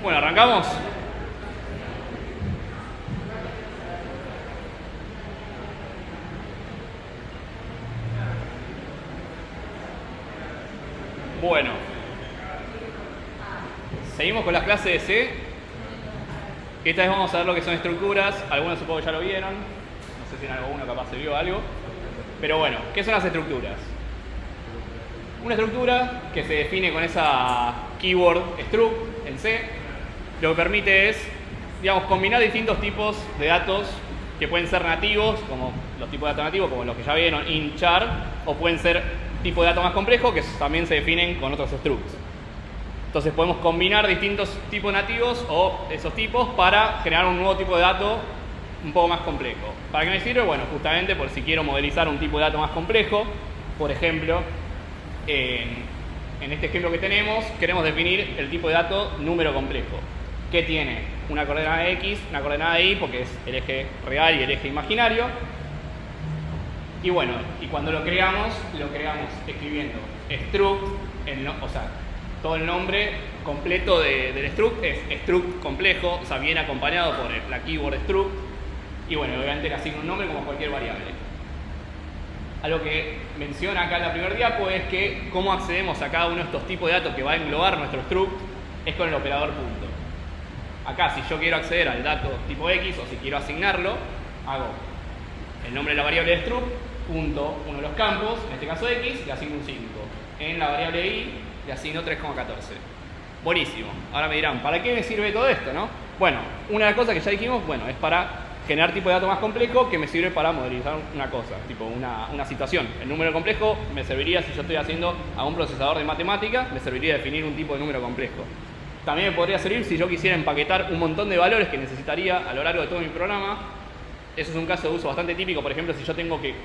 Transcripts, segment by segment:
Bueno, ¿arrancamos? Bueno, seguimos con las clases de C. Esta vez vamos a ver lo que son estructuras. Algunos supongo que ya lo vieron. No sé si en alguno capaz se vio algo. Pero bueno, ¿qué son las estructuras? Una estructura que se define con esa keyword struct en C, lo que permite es, digamos, combinar distintos tipos de datos que pueden ser nativos, como los tipos de datos nativos, como los que ya vieron, int, char, o pueden ser tipos de datos más complejos que también se definen con otros structs. Entonces podemos combinar distintos tipos nativos o esos tipos para generar un nuevo tipo de dato un poco más complejo. ¿Para qué me sirve? Bueno, justamente por si quiero modelizar un tipo de dato más complejo. Por ejemplo, en este ejemplo que tenemos, queremos definir el tipo de dato número complejo, que tiene una coordenada X, una coordenada Y, porque es el eje real y el eje imaginario. Y bueno, y cuando lo creamos escribiendo struct, o sea, todo el nombre completo del struct es struct complejo, o sea, viene acompañado por la keyword struct. Y bueno, obviamente le asigno un nombre como cualquier variable. Algo que menciona acá en la primer diapo es que cómo accedemos a cada uno de estos tipos de datos que va a englobar nuestro struct es con el operador punto. Acá, si yo quiero acceder al dato tipo X o si quiero asignarlo, hago el nombre de la variable struct, punto uno de los campos, en este caso X, le asigno un 5. En la variable Y le asigno 3,14. Buenísimo. Ahora me dirán, ¿para qué me sirve todo esto, no? Bueno, una de las cosas que ya dijimos, bueno, es para generar tipo de dato más complejo que me sirve para modelizar una cosa, tipo una situación. El número complejo me serviría, si yo estoy haciendo a un procesador de matemática, me serviría definir un tipo de número complejo. También me podría servir si yo quisiera empaquetar un montón de valores que necesitaría a lo largo de todo mi programa. Eso es un caso de uso bastante típico, por ejemplo, si yo tengo que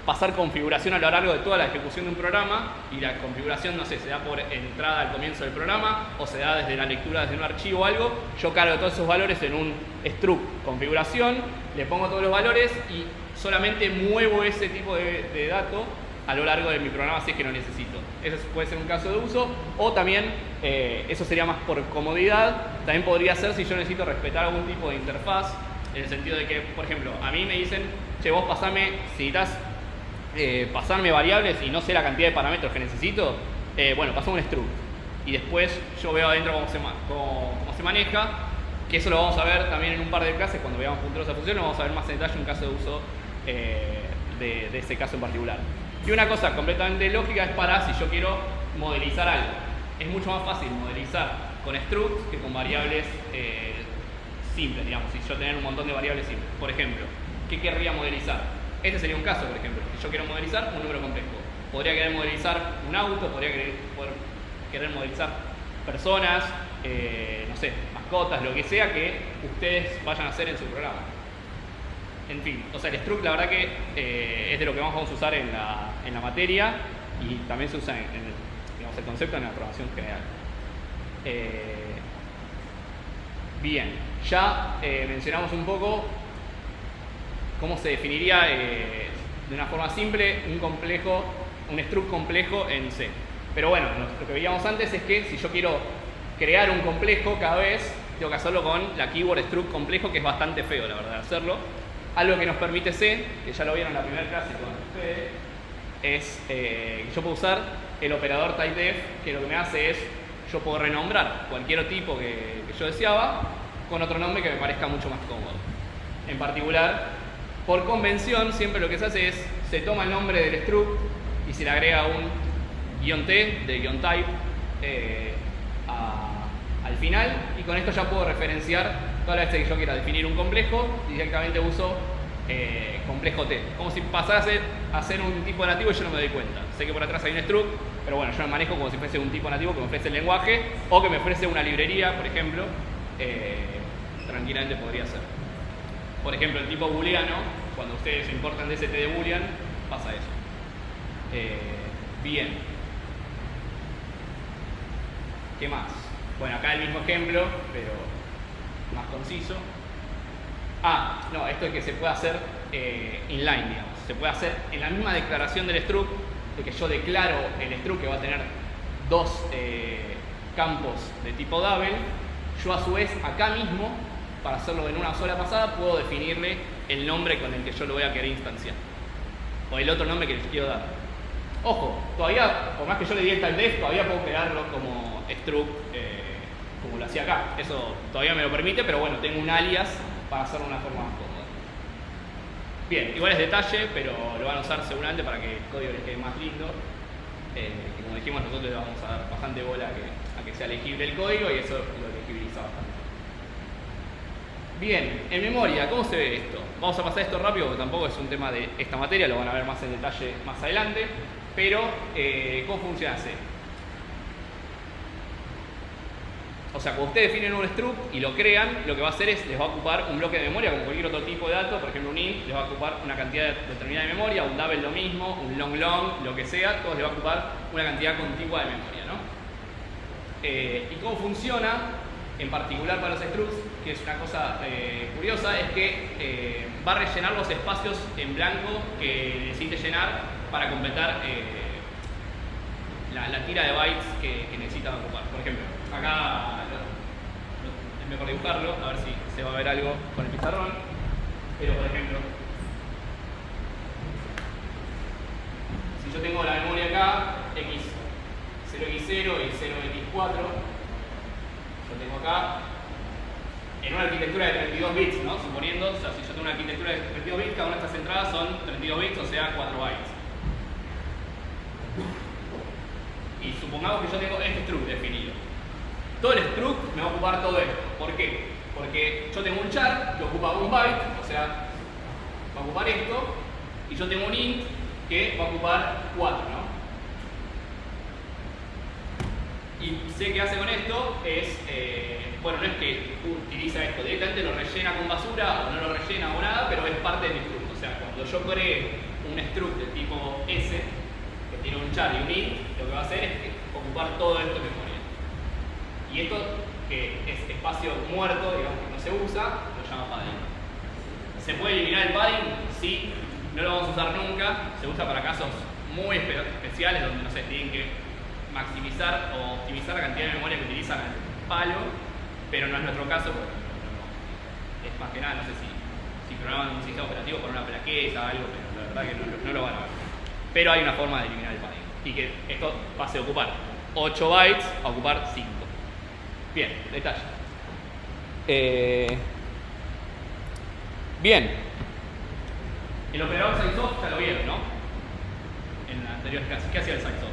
pasar configuración a lo largo de toda la ejecución de un programa y la configuración, no sé, se da por entrada al comienzo del programa o se da desde la lectura desde un archivo o algo, yo cargo todos esos valores en un struct configuración, le pongo todos los valores y solamente muevo ese tipo de dato a lo largo de mi programa si es que lo necesito. Ese puede ser un caso de uso, o también, eso sería más por comodidad, también podría ser si yo necesito respetar algún tipo de interfaz, en el sentido de que, por ejemplo, a mí me dicen, che, vos pasame, si necesitas pasarme variables y no sé la cantidad de parámetros que necesito, bueno, pasame un struct. Y después yo veo adentro cómo se maneja, que eso lo vamos a ver también en un par de clases, cuando veamos punteros a funciones, vamos a ver más en detalle un caso de uso de ese caso en particular. Y una cosa completamente lógica es para si yo quiero modelizar algo. Es mucho más fácil modelizar con structs que con variables simples, digamos, si yo tener un montón de variables simples. Por ejemplo, ¿qué querría modelizar? Este sería un caso, por ejemplo, que yo quiero modelizar un número complejo. Podría querer modelizar un auto, podría querer modelizar personas, no sé, mascotas, lo que sea que ustedes vayan a hacer en su programa. En fin, o sea, el struct la verdad que es de lo que más vamos a usar en la materia y también se usa digamos, el concepto en la programación general. Bien, ya mencionamos un poco cómo se definiría de una forma simple un struct complejo en C. Pero bueno, lo que veíamos antes es que si yo quiero crear un complejo cada vez, tengo que hacerlo con la keyword struct complejo, que es bastante feo, la verdad, hacerlo. Algo que nos permite C, que ya lo vieron en la primera clase con ustedes, es que yo puedo usar el operador typedef, que lo que me hace es, yo puedo renombrar cualquier tipo que yo deseaba con otro nombre que me parezca mucho más cómodo. En particular, por convención, siempre lo que se hace es, se toma el nombre del struct y se le agrega un "-t" de "type" al final, y con esto ya puedo referenciar todas las veces que yo quiera definir un complejo y directamente uso complejo T. Como si pasase a ser un tipo nativo y yo no me doy cuenta. Sé que por atrás hay un struct, pero bueno, yo lo manejo como si fuese un tipo nativo que me ofrece el lenguaje o que me ofrece una librería, por ejemplo, tranquilamente podría ser. Por ejemplo, el tipo booleano, cuando ustedes importan DST de boolean, pasa eso. Bien. ¿Qué más? Bueno, acá el mismo ejemplo, pero más conciso. No, esto es que se puede hacer inline, digamos. Se puede hacer en la misma declaración del struct, de que yo declaro el struct que va a tener dos campos de tipo double. Yo a su vez, acá mismo, para hacerlo en una sola pasada, puedo definirle el nombre con el que yo lo voy a querer instanciar. O el otro nombre que les quiero dar. Ojo, todavía, por más que yo le di el typedef, todavía puedo crearlo como struct, como lo hacía acá. Eso todavía me lo permite, pero bueno, tengo un alias para hacerlo de una forma más cómoda. Bien, igual es detalle, pero lo van a usar seguramente para que el código les quede más lindo. Que como dijimos, nosotros le vamos a dar bastante bola a que sea legible el código y eso lo legibiliza bastante. Bien, en memoria, ¿cómo se ve esto? Vamos a pasar esto rápido porque tampoco es un tema de esta materia, lo van a ver más en detalle más adelante. Pero, ¿cómo funciona C? O sea, cuando ustedes definen un struct y lo crean, lo que va a hacer es, les va a ocupar un bloque de memoria como cualquier otro tipo de dato. Por ejemplo, un int les va a ocupar una cantidad determinada de memoria, un double lo mismo, un long long, lo que sea, todos les va a ocupar una cantidad contigua de memoria, ¿no? ¿Y cómo funciona? En particular para los structs, que es una cosa curiosa, es que va a rellenar los espacios en blanco que necesite llenar para completar la tira de bytes que necesitan ocupar. Por ejemplo, acá es mejor dibujarlo, a ver si se va a ver algo con el pizarrón. Pero por ejemplo, si yo tengo la memoria acá, x0x0 y 0x4, yo tengo acá en una arquitectura de 32 bits, ¿no? Suponiendo, o sea, si yo tengo una arquitectura de 32 bits, cada una de estas entradas son 32 bits, o sea, 4 bytes. Y supongamos que yo tengo este struct definido. Todo el struct me va a ocupar todo esto. ¿Por qué? Porque yo tengo un char que ocupa 1 byte, o sea, va a ocupar esto, y yo tengo un int que va a ocupar 4, ¿no? Y sé que hace con esto es, bueno, no es que utiliza esto, directamente lo rellena con basura o no lo rellena o nada, pero es parte de mi struct. O sea, cuando yo cree un struct de tipo S, que tiene un char y un int, lo que va a hacer es ocupar todo esto de memoria. Y esto, que es espacio muerto, digamos que no se usa, lo llama padding. ¿Se puede eliminar el padding? Sí, no lo vamos a usar nunca, se usa para casos muy especiales donde, no sé, tienen que maximizar o optimizar la cantidad de memoria que utilizan al palo, pero no es nuestro caso, porque es más que nada, no sé si programan un sistema operativo con una plaqueta o algo, pero la verdad que no lo van a ver. Pero hay una forma de eliminar el padding y que esto pase a ocupar 8 bytes a ocupar 5. Bien, detalle. Bien. El operador sizeof ya lo vieron, ¿no? En la anterior clase. ¿Qué hacía el sizeof?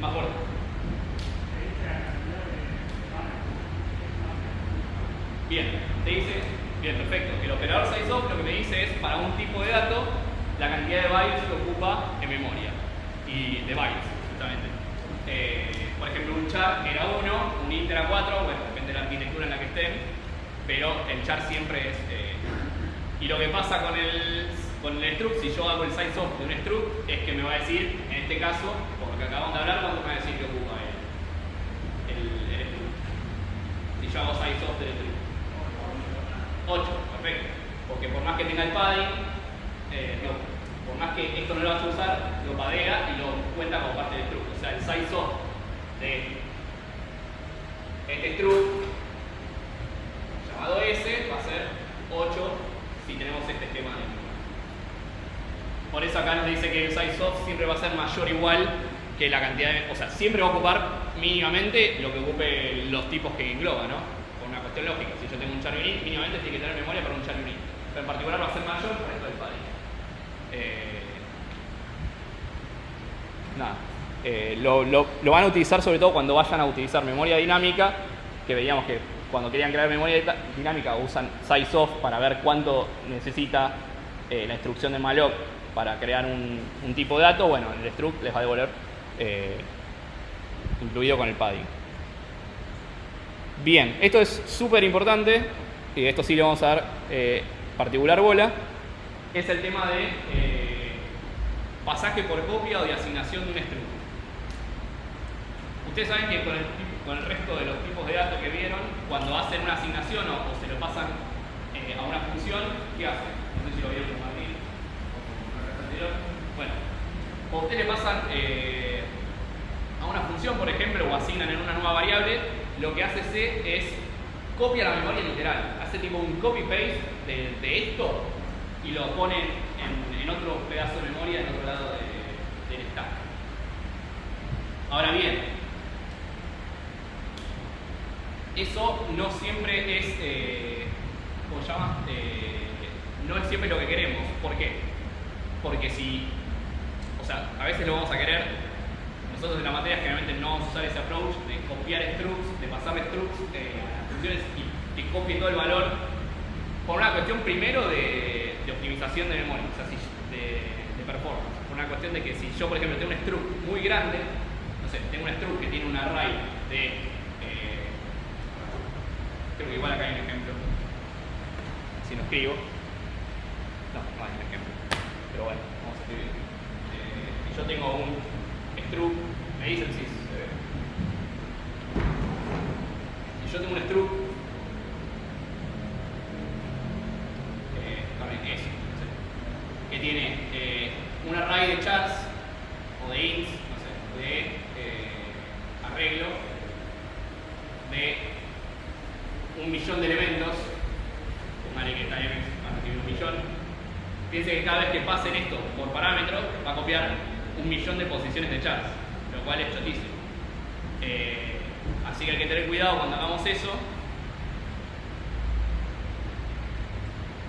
Más fuerte. Bien, te dice, bien, perfecto. El operador sizeof lo que me dice es, para un tipo de dato, la cantidad de bytes que ocupa en memoria. Y de bytes, justamente. Por ejemplo, un char era 1, un int era 4, bueno, depende de la arquitectura en la que estén, pero el char siempre es... y lo que pasa con el struct, si yo hago el sizeof de un struct, es que me va a decir, en este caso, por lo que acabamos de hablar, ¿cuánto me va a decir que ocupa el struct? Si yo hago sizeof del struct. 8, perfecto. Porque por más que tenga el padding, por más que esto no lo vaya a usar, lo padea y lo cuenta como parte del struct. O sea, el sizeof de este struct llamado S va a ser 8 si tenemos este esquema de memoria. Por eso acá nos dice que el sizeof siempre va a ser mayor o igual que la cantidad de... O sea, siempre va a ocupar mínimamente lo que ocupe los tipos que engloba, ¿no? Por una cuestión lógica. Si yo tengo un char y un int, mínimamente tiene que tener memoria para un char y un int. Pero en particular va a ser mayor por esto del padding. Lo van a utilizar sobre todo cuando vayan a utilizar memoria dinámica, que veíamos que cuando querían crear memoria dinámica usan sizeof para ver cuánto necesita la instrucción de malloc para crear un tipo de dato. Bueno, el struct les va a devolver incluido con el padding. Bien, esto es súper importante y esto sí le vamos a dar particular bola. Es el tema de pasaje por copia o de asignación de un struct. Ustedes saben que con el resto de los tipos de datos que vieron, cuando hacen una asignación o se lo pasan a una función, ¿qué hacen? No sé si lo vieron con Martín o con la clase anterior. Bueno, o cuando ustedes le pasan a una función, por ejemplo, o asignan en una nueva variable, lo que hace C es copia la memoria literal. Hace tipo un copy-paste de esto y lo pone en otro pedazo de memoria en otro lado del stack. Ahora bien, eso no siempre es, ¿cómo se llama? No es siempre lo que queremos. ¿Por qué? Porque si, o sea, a veces lo vamos a querer. Nosotros en la materia generalmente no vamos a usar ese approach de copiar structs, de pasarle structs a las funciones y que copie todo el valor por una cuestión primero de optimización de memoria, o sea, de performance. Por una cuestión de que si yo, por ejemplo, tengo un struct muy grande, no sé, tengo un struct que tiene un array de creo que igual acá hay un ejemplo. Si lo escribo. No hay un ejemplo. Pero bueno, vamos a escribir. Si yo tengo un struct, me dicen si se ve. Si yo tengo un struct, también es, no sé, que tiene un array de chars o de ints, no sé, de arreglo de 1.000.000 de elementos, póngale que está en van a recibir 1.000.000. Piense que cada vez que pasen esto por parámetro, va a copiar 1.000.000 de posiciones de chars, lo cual es chotísimo. Así que hay que tener cuidado cuando hagamos eso.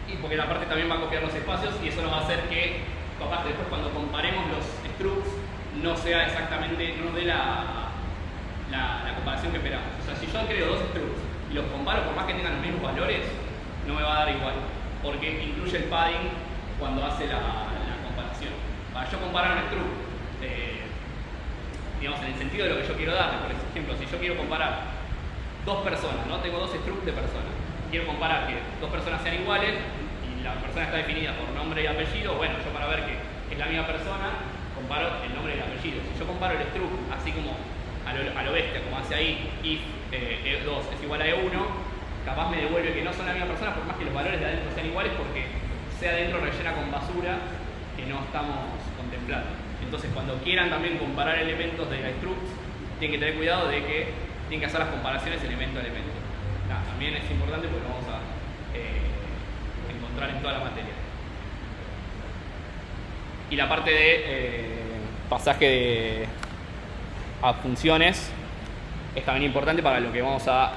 Y porque la parte también va a copiar los espacios y eso nos va a hacer que, capaz después cuando comparemos los structs, no sea exactamente, no nos dé la comparación que esperamos. O sea, si yo creo dos structs y los comparo, por más que tengan los mismos valores, no me va a dar igual, porque incluye el padding cuando hace la comparación. Para yo comparar un struct, digamos, en el sentido de lo que yo quiero dar, por ejemplo, si yo quiero comparar dos personas, ¿no? Tengo dos structs de personas, quiero comparar que dos personas sean iguales y la persona está definida por nombre y apellido, bueno, yo para ver que es la misma persona, comparo el nombre y el apellido. Si yo comparo el struct así como a lo bestia, como hace ahí, if E2 es igual a E1, capaz me devuelve que no son la misma persona, por más que los valores de adentro sean iguales, porque sea adentro rellena con basura que no estamos contemplando. Entonces, cuando quieran también comparar elementos de la struct, tienen que tener cuidado de que tienen que hacer las comparaciones elemento a elemento. También es importante porque lo vamos a encontrar en toda la materia. Y la parte de pasaje a funciones es también importante para lo que vamos a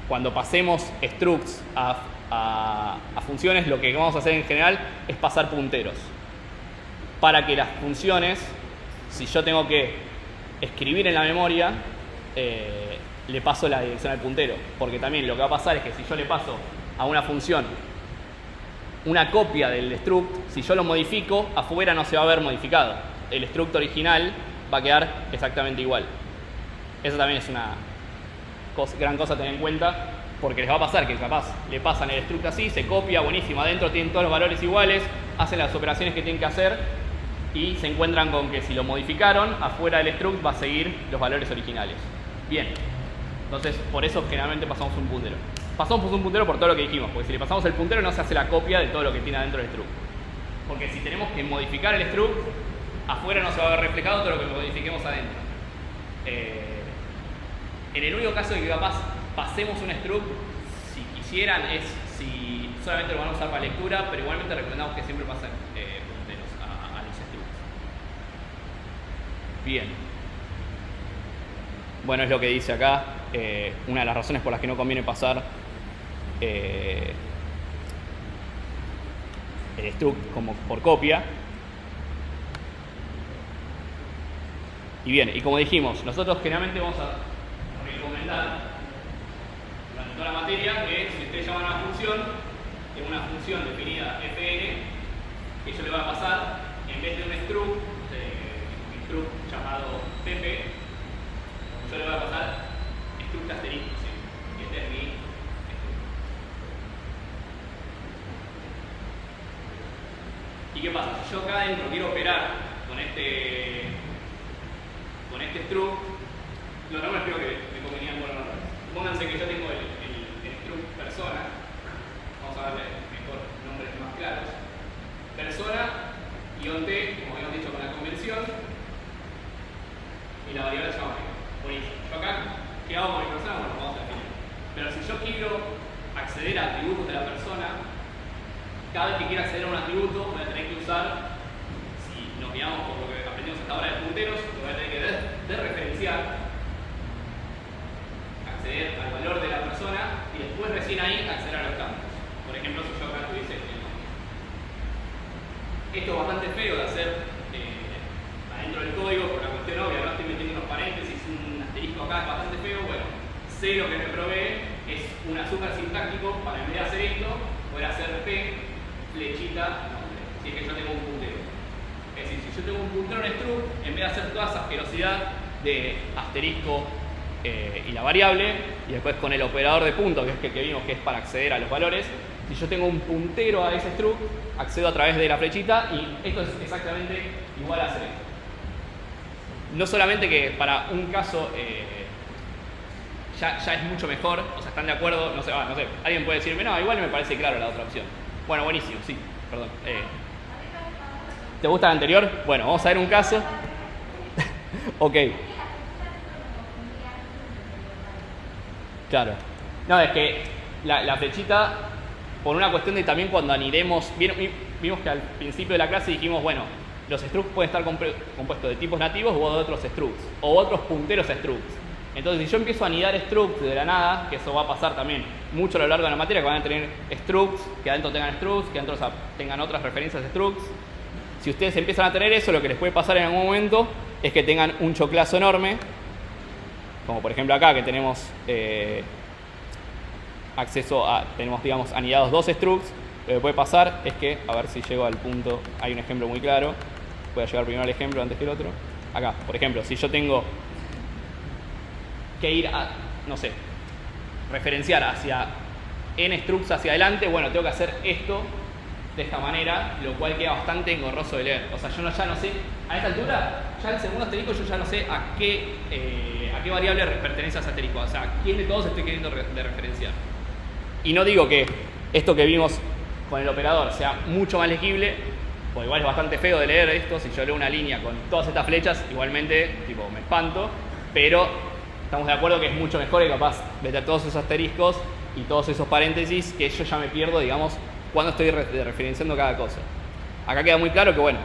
cuando pasemos structs a funciones, lo que vamos a hacer en general es pasar punteros para que las funciones, si yo tengo que escribir en la memoria, le paso la dirección al puntero, porque también lo que va a pasar es que si yo le paso a una función una copia del struct, si yo lo modifico, afuera no se va a ver modificado. El struct original va a quedar exactamente igual. Eso también es una gran cosa a tener en cuenta, porque les va a pasar que capaz le pasan el struct así, se copia, buenísimo, adentro tienen todos los valores iguales, hacen las operaciones que tienen que hacer y se encuentran con que si lo modificaron, afuera del struct va a seguir los valores originales. Bien, entonces por eso generalmente pasamos un puntero. Pasamos un puntero por todo lo que dijimos, porque si le pasamos el puntero no se hace la copia de todo lo que tiene adentro del struct. Porque si tenemos que modificar el struct, afuera no se va a ver reflejado todo lo que modifiquemos adentro. En el único caso de que capaz pasemos un struct, si quisieran, es si solamente lo van a usar para lectura, pero igualmente recomendamos que siempre pasen punteros a los structs. Bien. Bueno, es lo que dice acá. Una de las razones por las que no conviene pasar el struct como por copia. Y bien, y como dijimos, nosotros generalmente vamos a recomendar durante toda la materia que si ustedes llaman a una función, es una función definida fn, que yo le voy a pasar, en vez de un struct llamado pp, yo le voy a pasar struct asterisco, ¿sí? Y este es mi struct. ¿Y qué pasa? Si yo acá adentro quiero operar con este struct, los nombres creo que me convenían por nombres. Pónganse que yo tengo el struct persona, vamos a darle mejor nombres más claros. Persona, y T, como habíamos dicho con la convención, y la variable se llama P. Buenísimo. Yo acá, ¿qué hago con mi persona? Bueno, vamos a definir. Pero si yo quiero acceder a atributos de la persona, cada vez que quiera acceder a un atributo, voy a tener que usar, si nos guiamos por lo que aprendimos hasta ahora de punteros, voy a tener que desreferenciar, acceder al valor de la persona y después recién ahí acceder a los campos. Por ejemplo, si yo acá tuviese el nombre. Esto es bastante feo de hacer adentro del código por una cuestión obvia, no estoy metiendo unos paréntesis, un asterisco acá es bastante feo. Bueno, C lo que me provee es un azúcar sintáctico para en vez de hacer esto, poder hacer P, flechita, nombre, si es que yo tengo un puntero. Es decir, si yo tengo un puntero en struct, en vez de hacer toda esa asquerosidad de asterisco y la variable, y después con el operador de punto, que es el que vimos que es para acceder a los valores, si yo tengo un puntero a ese struct, accedo a través de la flechita y esto es exactamente igual a hacer esto. No solamente que para un caso ya es mucho mejor, o sea, ¿están de acuerdo? No sé, alguien puede decirme, no, igual me parece claro la otra opción. Bueno, buenísimo, sí, perdón. ¿Te gusta la anterior? Bueno, vamos a ver un caso. Ok. Claro. No, es que la flechita, por una cuestión de también cuando anidemos, vimos que al principio de la clase dijimos, bueno, los structs pueden estar compuestos de tipos nativos o de otros structs, o otros punteros a structs. Entonces, si yo empiezo a anidar structs de la nada, que eso va a pasar también mucho a lo largo de la materia, que van a tener structs, que adentro tengan structs, que adentro tengan otras referencias de structs. Si ustedes empiezan a tener eso, lo que les puede pasar en algún momento es que tengan un choclazo enorme, como por ejemplo acá que tenemos acceso a, digamos, anidados dos structs. Lo que puede pasar es que, a ver si llego al punto, hay un ejemplo muy claro. Voy a llegar primero al ejemplo antes que el otro. Acá, por ejemplo, si yo tengo que ir a, no sé, referenciar hacia n structs hacia adelante, bueno, tengo que hacer esto de esta manera, lo cual queda bastante engorroso de leer. O sea, yo ya no sé, a esta altura, ya el segundo asterisco yo ya no sé a qué variable pertenece a ese asterisco, o sea, a quién de todos estoy queriendo de referenciar. Y no digo que esto que vimos con el operador sea mucho más legible, porque igual es bastante feo de leer esto. Si yo leo una línea con todas estas flechas, igualmente tipo, me espanto, pero estamos de acuerdo que es mucho mejor y capaz meter todos esos asteriscos y todos esos paréntesis que yo ya me pierdo, digamos, cuando estoy referenciando cada cosa. Acá queda muy claro que, bueno,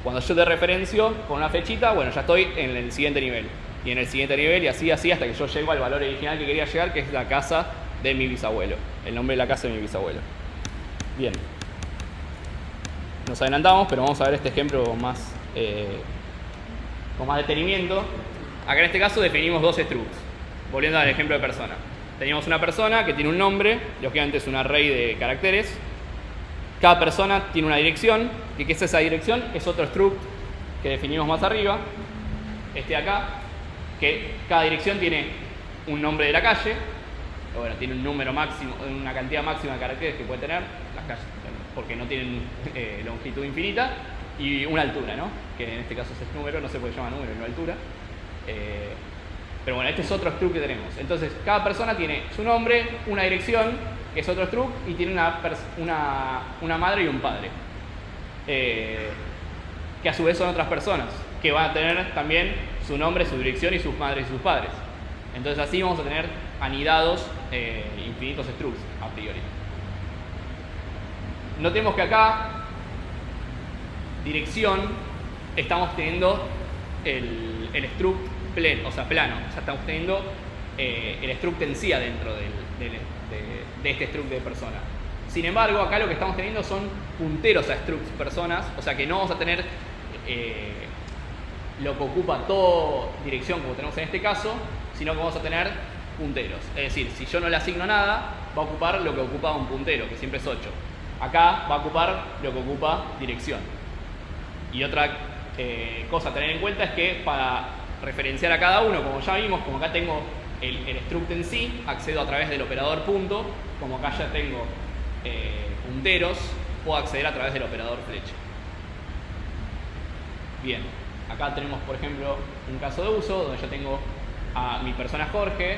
cuando yo te referencio con una flechita, bueno, ya estoy en el siguiente nivel. Y en el siguiente nivel y así hasta que yo llego al valor original que quería llegar, que es la casa de mi bisabuelo. El nombre de la casa de mi bisabuelo. Bien. Nos adelantamos, pero vamos a ver este ejemplo con más detenimiento. Acá en este caso definimos dos structs. Volviendo al ejemplo de persona. Teníamos una persona que tiene un nombre, lógicamente es un array de caracteres. Cada persona tiene una dirección. ¿Y qué es esa dirección? Es otro struct que definimos más arriba. Este de acá, que cada dirección tiene un nombre de la calle. Bueno, tiene un número máximo, una cantidad máxima de caracteres que puede tener las calles, porque no tienen longitud infinita, y una altura, ¿no? Que en este caso es número, no se puede llamar número, no altura. Pero bueno, este es otro struct que tenemos. Entonces, cada persona tiene su nombre, una dirección, que es otro struct, y tiene una madre y un padre. Que a su vez son otras personas, que van a tener también su nombre, su dirección y sus madres y sus padres. Entonces así vamos a tener anidados infinitos structs a priori. Notemos que acá, dirección, estamos teniendo el struct plano. O sea, estamos teniendo el struct en sí adentro de este struct de persona. Sin embargo, acá lo que estamos teniendo son punteros a structs personas, o sea que no vamos a tener lo que ocupa toda dirección como tenemos en este caso, sino que vamos a tener punteros. Es decir, si yo no le asigno nada, va a ocupar lo que ocupa un puntero, que siempre es 8. Acá va a ocupar lo que ocupa dirección. Y otra cosa a tener en cuenta es que para referenciar a cada uno, como ya vimos, como acá tengo el struct en sí, accedo a través del operador punto, como acá ya tengo punteros, puedo acceder a través del operador flecha. Bien, acá tenemos por ejemplo un caso de uso donde yo tengo a mi persona Jorge,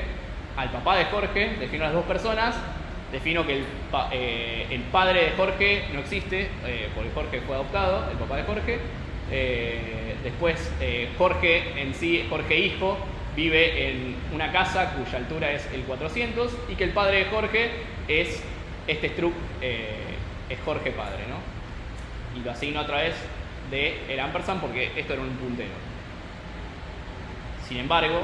al papá de Jorge, defino a las dos personas defino que el padre de Jorge no existe, porque Jorge fue adoptado, el papá de Jorge. Después, Jorge en sí, Jorge hijo, vive en una casa cuya altura es el 400 y que el padre de Jorge es este struct, es Jorge padre, ¿no? Y lo asigno a través del ampersand porque esto era un puntero. Sin embargo,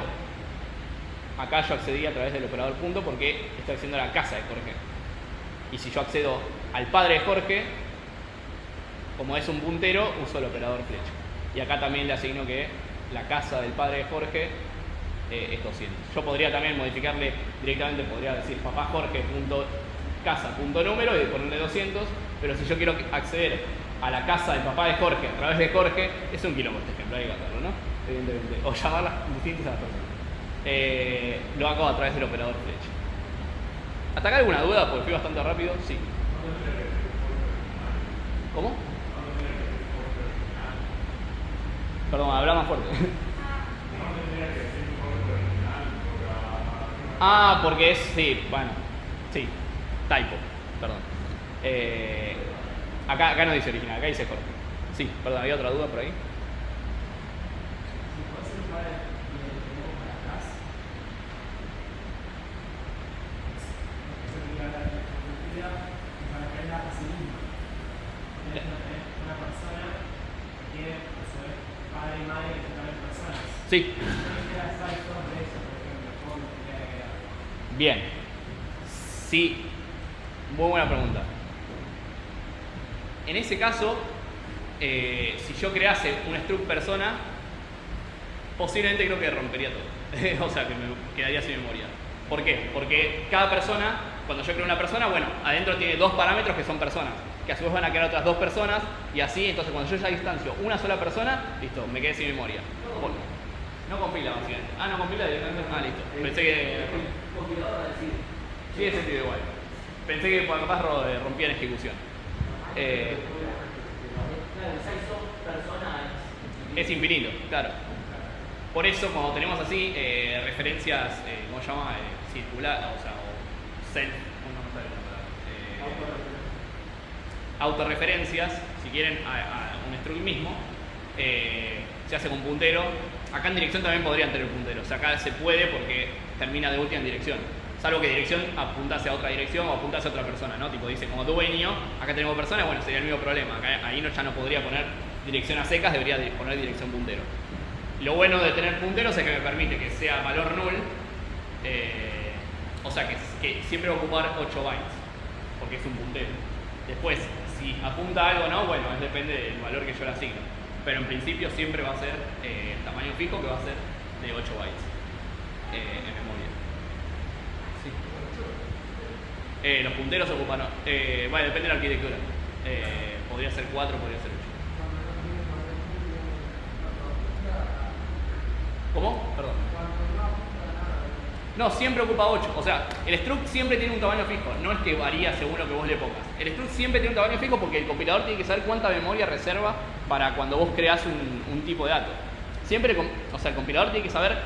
acá yo accedí a través del operador punto porque estoy accediendo a la casa de Jorge. Y si yo accedo al padre de Jorge, como es un puntero, uso el operador flecha. Y acá también le asigno que la casa del padre de Jorge es 200. Yo podría también modificarle directamente, podría decir papá Jorge punto casa punto número y ponerle 200, pero si yo quiero acceder a la casa del papá de Jorge a través de Jorge, es un quilombo este ejemplo, hay que hacerlo, ¿no? Evidentemente. O llamarlas distintas a las personas. Lo hago a través del operador flecha. ¿Hasta acá alguna duda? Porque fui bastante rápido. Sí. ¿Cómo? Perdón, habla más fuerte. Ah, porque es, sí, bueno, sí, typo, perdón. Acá no dice original, acá dice Jorge. Sí, perdón, había otra duda por ahí. Sí. Bien. Sí. Muy buena pregunta. En ese caso, si yo crease un struct persona, posiblemente creo que rompería todo. O sea, que me quedaría sin memoria. ¿Por qué? Porque cada persona, cuando yo creo una persona, bueno, adentro tiene dos parámetros que son personas, que a su vez van a crear otras dos personas, y así, entonces cuando yo ya distancio una sola persona, listo, me quedé sin memoria. No compila, básicamente. Ah, no compila directamente. Ah, listo. Pensé que. Tiene sentido igual. Pensé que capaz rompía en ejecución. Es infinito, claro. Por eso, cuando tenemos así referencias, ¿cómo se llama? Circular, o sea, o self, autorreferencias, si quieren, a un struct mismo, se hace con puntero. Acá en dirección también podrían tener puntero, o sea, acá se puede porque termina de última en dirección. Salvo que dirección apuntase a otra dirección o apuntase a otra persona, ¿no? Tipo dice, como dueño, acá tenemos personas, bueno, sería el mismo problema. Acá, ahí ya no podría poner dirección a secas, debería poner dirección puntero. Lo bueno de tener punteros es que me permite que sea valor null, o sea, que siempre va a ocupar 8 bytes, porque es un puntero. Después, si apunta a algo o no, bueno, depende del valor que yo le asigno. Pero en principio siempre va a ser tamaño fijo, que va a ser de 8 bytes en memoria. Sí. Los punteros ocupan, bueno, depende de la arquitectura. Podría ser 4, podría ser 8. ¿Cómo? Perdón. No, siempre ocupa 8. O sea, el struct siempre tiene un tamaño fijo. No es que varía según lo que vos le pongas. El struct siempre tiene un tamaño fijo porque el compilador tiene que saber cuánta memoria reserva para cuando vos creás un tipo de dato. Siempre, o sea, el compilador tiene que saber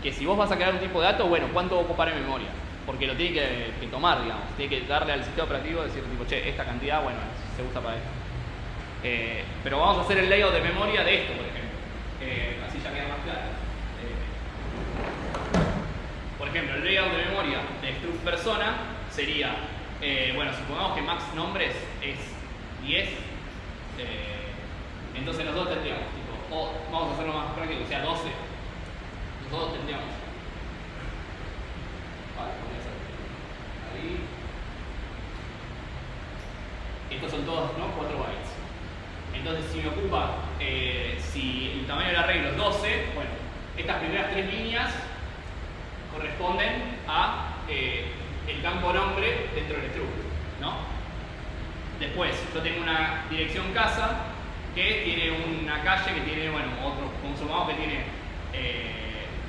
que si vos vas a crear un tipo de dato, bueno, cuánto va a ocupar en memoria. Porque lo tiene que tomar, digamos. Tiene que darle al sistema operativo y decir, tipo, che, esta cantidad, bueno, se usa para esto. Pero vamos a hacer el layout de memoria de esto, por ejemplo. Así ya queda más claro. Por ejemplo, el layout de memoria de struct persona sería, bueno, supongamos que max nombres es 10, entonces los dos tendríamos, tipo, o vamos a hacerlo más práctico, o sea, 12. Los dos tendríamos. Vale, voy a hacer ahí. Estos son todos, ¿no? 4 bytes. Entonces, si me ocupa, si el tamaño del arreglo es 12, bueno, estas primeras 3 líneas corresponden a el campo nombre dentro del struct, ¿no? Después, yo tengo una dirección casa que tiene una calle que tiene, bueno, otro, supongamos que tiene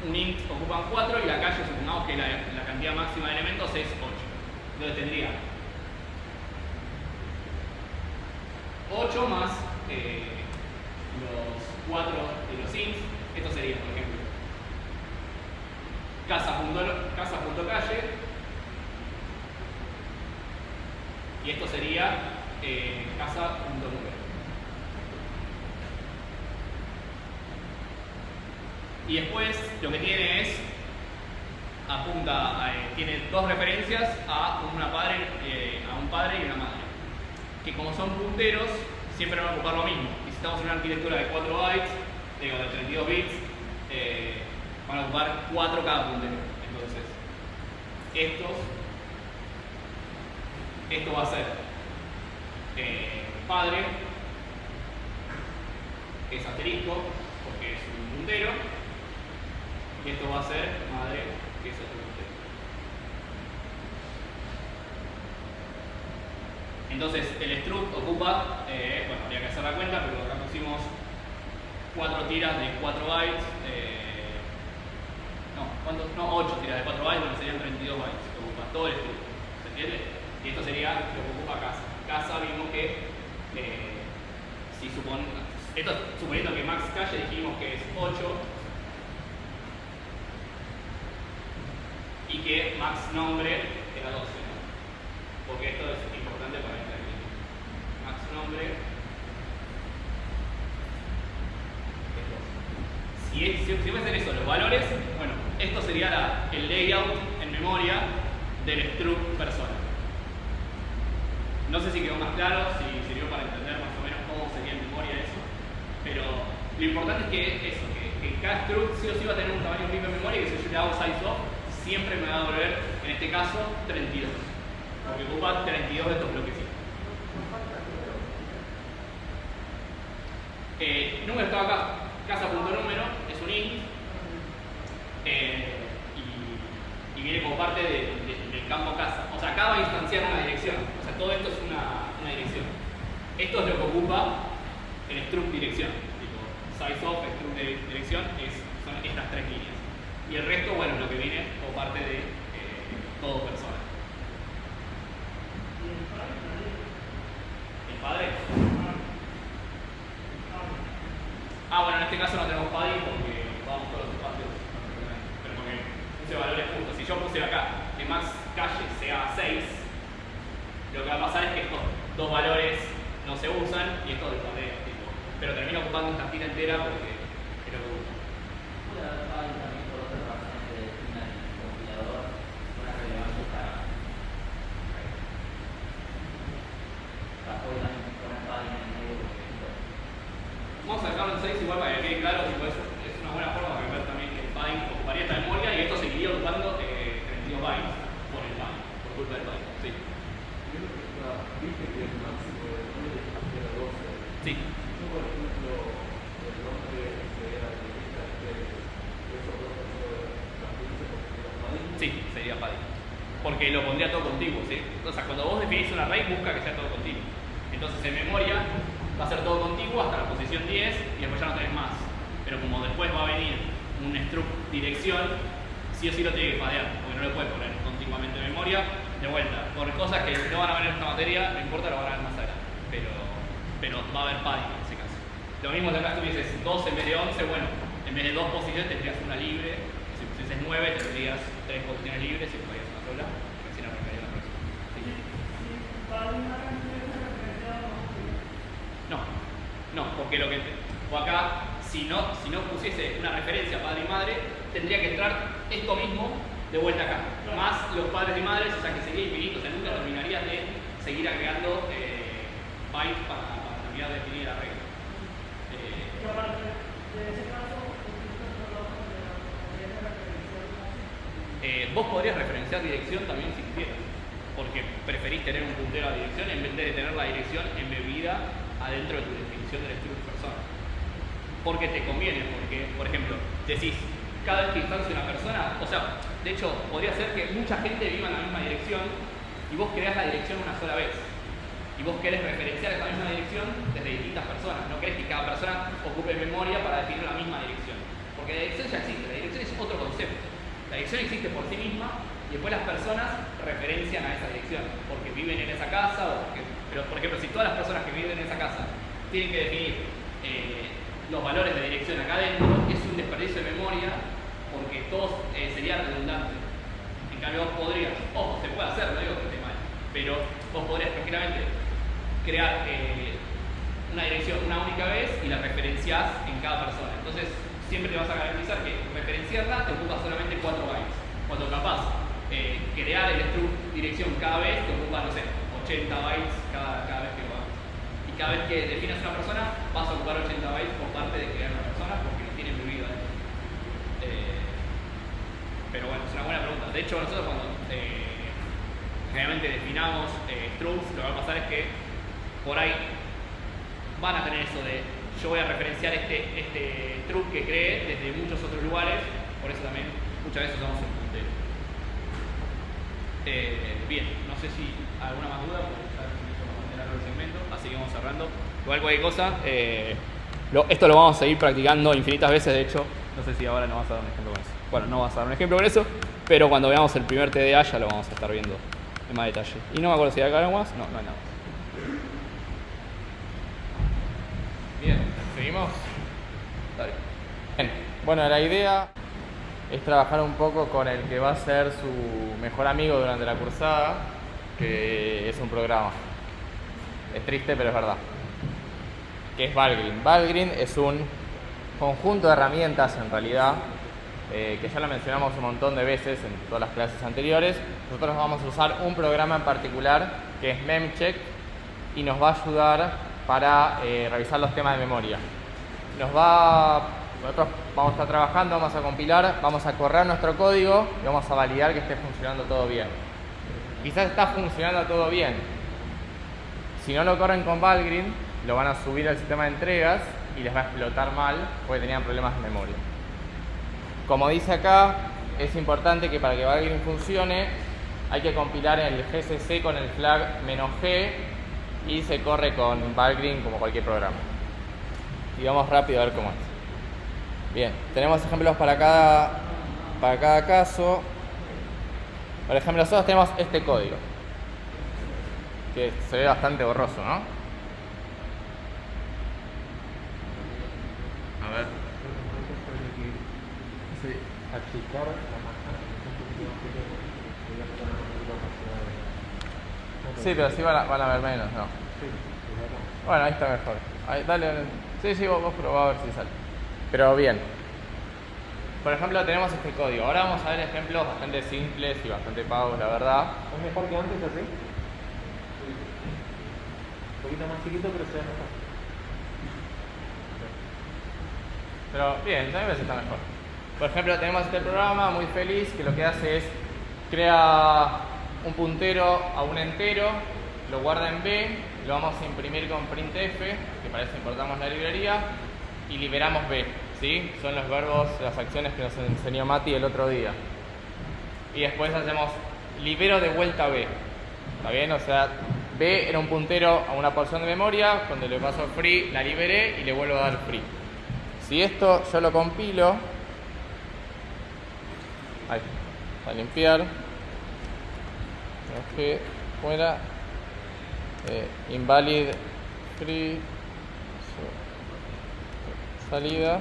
un int ocupan 4 y la calle supongamos que la cantidad máxima de elementos es 8. Entonces tendría 8 más los 4 de los ints. Esto sería, por ejemplo, casa.calle Y esto sería casa.número. Y después lo que tiene es, tiene dos referencias a un padre y una madre. Que como son punteros, siempre van a ocupar lo mismo. Y si estamos en una arquitectura de 4 bytes, de 32 bits, van a ocupar 4 cada puntero. Entonces, esto va a ser padre, que es asterisco, porque es un puntero, y esto va a ser madre, que es otro puntero. Entonces, el struct ocupa, bueno, habría que hacer la cuenta, pero acá pusimos 4 tiras de 4 bytes, no, 8 tiras de 4 bytes, bueno, serían 32 bytes, que ocupa todo el struct, ¿se entiende? Y esto sería lo que ocupa casa. Casa vimos que, suponiendo que max calle dijimos que es 8, y que max nombre era 12, ¿no? Porque esto es importante para entender. Max nombre es 12. Si fuesen eso los valores, bueno, esto sería el layout en memoria del struct persona. No sé si quedó más claro, si sirvió para entender más o menos cómo sería en memoria eso, pero lo importante es que cada struct sí o sí va a tener un tamaño fijo en memoria, y que si yo le hago size off, siempre me va a devolver, en este caso, 32. Porque ocupa 32 de estos bloquecitos. Número estaba acá, casa.número, es un int, y viene como parte del campo casa. O sea, acá va a instanciar una dirección. O sea, todo esto es una dirección. Esto es lo que ocupa el struct dirección. Tipo, size of, struct de dirección, son estas 3 líneas. Y el resto, bueno, lo que viene como parte de todo persona. ¿El padre? Bueno, en este caso no tenemos padding porque vamos todos los espacios. Pero porque puse valores justos. Si yo puse acá que max calle sea 6, lo que va a pasar es que estos dos valores no se usan y esto despadea. Pero termino ocupando esta tira entera porque es lo que uso. ¿Puede haber padding también por otras razones que defina el compilador una relevancia para puede también poner padding en el medio, por ejemplo? Vamos a dejarlo en 6 igual para que quede claro, es una buena forma de ver también que el padding ocuparía esta memoria y esto seguiría ocupando 32 bytes por el padding, por culpa del padding. Sí. Dije que el máximo de nombre era 12. Sí. Yo, por ejemplo, el nombre que era de lista esos dos también se considera padding. Sí, sería padding. Porque lo pondría todo contiguo, ¿sí? O sea, cuando vos definís un array, busca que sea todo contiguo. Entonces en memoria va a ser todo contiguo hasta la posición 10 y después ya no tenés más. Pero como después va a venir un struct dirección, sí o sí lo tiene que padear, porque no lo puede poner continuamente en memoria. De vuelta, por cosas que no van a ver en esta materia, no importa, lo van a ver más adelante. Pero va a haber padding en ese caso. Lo mismo si acá tuvieses 2 en vez de 11, bueno, en vez de 2 posiciones tendrías una libre. Si pusieses 9 tendrías 3 posiciones libres y podrías una sola, recién arrancaría la próxima. ¿Sí? No, porque o acá, si no pusiese una referencia a padre y madre, tendría que entrar esto mismo de vuelta acá, más los padres y madres, o sea que sería infinito, o sea nunca terminarías de seguir agregando bytes para terminar de definir la regla. Vos podrías referenciar dirección también si quisieras, porque preferís tener un puntero a dirección en vez de tener la dirección embebida adentro de tu definición del struct persona. Porque te conviene, porque, por ejemplo, decís, cada vez que instancia una persona, o sea, de hecho, podría ser que mucha gente viva en la misma dirección y vos creás la dirección una sola vez. Y vos querés referenciar esa misma dirección desde distintas personas. No querés que cada persona ocupe memoria para definir la misma dirección. Porque la dirección ya existe, la dirección es otro concepto. La dirección existe por sí misma y después las personas referencian a esa dirección porque viven en esa casa pero por ejemplo si todas las personas que viven en esa casa tienen que definir los valores de dirección acá adentro, es un desperdicio de memoria porque todo sería redundante. En cambio vos podrías, ojo, se puede hacer, no digo que esté mal, pero vos podrías tranquilamente crear una dirección una única vez y la referenciás en cada persona. Entonces, siempre te vas a garantizar que referenciarla te ocupa solamente 4 bytes. Cuando capaz crear el struct dirección cada vez te ocupa, no sé, 80 bytes cada vez que lo hagas. Y cada vez que definas una persona, vas a ocupar 80 bytes por parte de crear una persona porque no tiene prohibido ahí. Pero bueno, es una buena pregunta. De hecho, nosotros cuando generalmente definamos structs, lo que va a pasar es que por ahí van a tener eso de yo voy a referenciar este struct que creé desde muchos otros lugares, por eso también muchas veces usamos el puntero. Bien, no sé si alguna más duda, porque ya se hizo largo el segmento, así que vamos cerrando. Igual cualquier cosa, esto lo vamos a seguir practicando infinitas veces, de hecho, no sé si ahora nos vas a dar un ejemplo con eso. Bueno, no vas a dar un ejemplo con eso, pero cuando veamos el primer TDA ya lo vamos a estar viendo en más detalle. Y no me acuerdo si hay algo más, no hay nada más. Bien, ¿seguimos? Dale. Bien, bueno, la idea es trabajar un poco con el que va a ser su mejor amigo durante la cursada, que es un programa. Es triste, pero es verdad. Que es Valgrind. Valgrind es un conjunto de herramientas, en realidad, que ya lo mencionamos un montón de veces en todas las clases anteriores. Nosotros vamos a usar un programa en particular, que es Memcheck, y nos va a ayudar para revisar los temas de memoria. Nosotros vamos a estar trabajando, vamos a compilar, vamos a correr nuestro código y vamos a validar que esté funcionando todo bien. Quizás está funcionando todo bien. Si no lo corren con Valgrind, lo van a subir al sistema de entregas y les va a explotar mal porque tenían problemas de memoria. Como dice acá, es importante que para que Valgrind funcione hay que compilar el GCC con el flag "-g" y se corre con Valgrind como cualquier programa. Y vamos rápido a ver cómo es. Bien, tenemos ejemplos para cada caso. Por ejemplo, nosotros tenemos este código, que se ve bastante borroso, ¿no? A ver. Achicar la masa Sí, pero sí van a ver menos, ¿no? Bueno, ahí está mejor. Ahí, dale. Sí, vos probá a ver si sale. Pero bien. Por ejemplo, tenemos este código. Ahora vamos a ver ejemplos bastante simples y bastante pagos, la verdad. ¿Es mejor que antes así? Un poquito más chiquito, pero se ve mejor. Pero bien, también está mejor. Por ejemplo, tenemos este programa muy feliz que lo que hace es crea un puntero a un entero, lo guarda en B, lo vamos a imprimir con printf, que para eso importamos la librería, y liberamos B, ¿sí? Son los verbos, las acciones que nos enseñó Mati el otro día. Y después hacemos libero de vuelta B, ¿está bien? O sea, B era un puntero a una porción de memoria, cuando le paso free la liberé y le vuelvo a dar free. Si esto yo lo compilo, ahí, a limpiar, que fuera invalid free salida.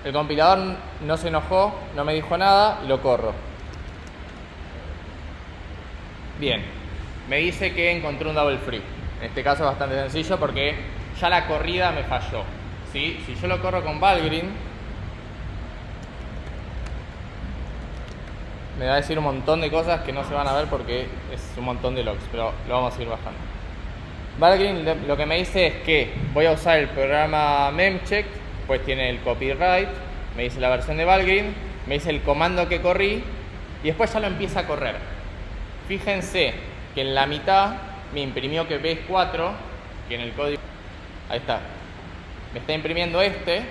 El compilador no se enojó, no me dijo nada y lo corro. Bien, me dice que encontré un double free. En este caso es bastante sencillo porque ya la corrida me falló, ¿sí? Si yo lo corro con Valgrind, me va a decir un montón de cosas que no se van a ver porque es un montón de logs, pero lo vamos a ir bajando. Valgrind lo que me dice es que voy a usar el programa Memcheck, pues tiene el copyright, me dice la versión de Valgrind, me dice el comando que corrí y después ya lo empieza a correr. Fíjense que en la mitad me imprimió que B es 4, que en el código, ahí está, me está imprimiendo este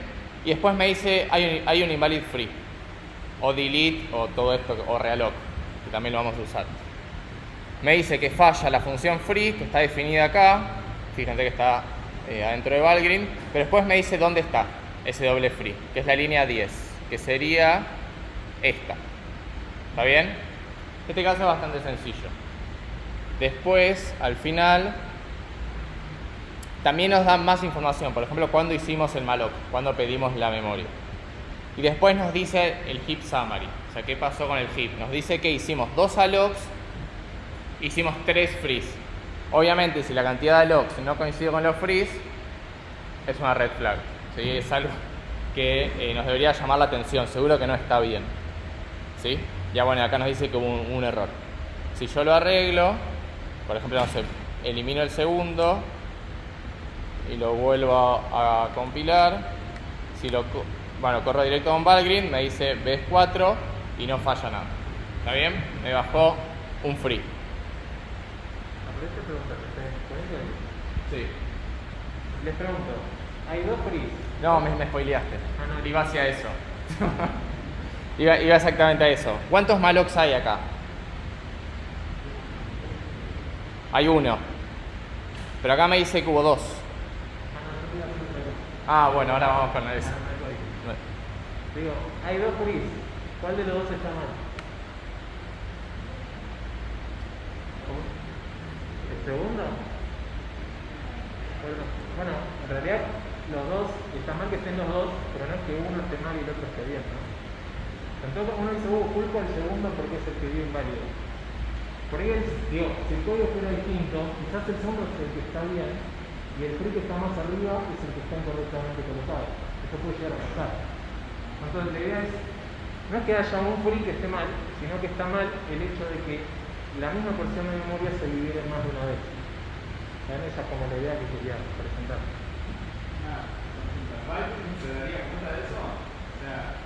y después me dice hay un invalid free. O delete, o todo esto, o realloc, que también lo vamos a usar. Me dice que falla la función free, que está definida acá. Fíjense que está adentro de Valgrind. Pero después me dice dónde está ese doble free, que es la línea 10, que sería esta. ¿Está bien? Este caso es bastante sencillo. Después, al final, también nos dan más información. Por ejemplo, cuándo hicimos el malloc, cuándo pedimos la memoria. Y después nos dice el heap summary, o sea, qué pasó con el heap. Nos dice que hicimos 2 allocs hicimos 3 frees. Obviamente, si la cantidad de logs no coincide con los frees, es una red flag. ¿Sí? Es algo que nos debería llamar la atención. Seguro que no está bien. ¿Sí? Ya bueno, acá nos dice que hubo un error. Si yo lo arreglo, por ejemplo, no sé, elimino el segundo y lo vuelvo a compilar. Si corro directo a un Valgrind, me dice base4 y no falla nada. ¿Está bien? Me bajó un free. Aprovecho preguntar, ¿me Sí. Les pregunto, hay 2 frees. No, me spoileaste. No. Iba hacia eso. iba exactamente a eso. ¿Cuántos mallocs hay acá? Hay 1. Pero acá me dice que hubo 2. Ah, bueno, ahora vamos con eso. Digo, hay 2 frees. ¿Cuál de los 2 está mal? ¿Cómo? ¿El segundo? Bueno, en realidad los dos, está mal que estén los dos, pero no es que uno esté mal y el otro esté bien, ¿no? Entonces uno dice, culpa al segundo porque es el que dio inválido. Por ahí, si el código fuera distinto, quizás el segundo es el que está bien y el free que está más arriba es el que está incorrectamente colocado. Eso puede llegar a pasar. Entonces la idea es, no es que haya un free que esté mal, sino que está mal el hecho de que la misma porción de memoria se divide más de una vez. ¿Saben? Esa es como la idea que quería presentar. ¿Valgrind se daría cuenta de eso?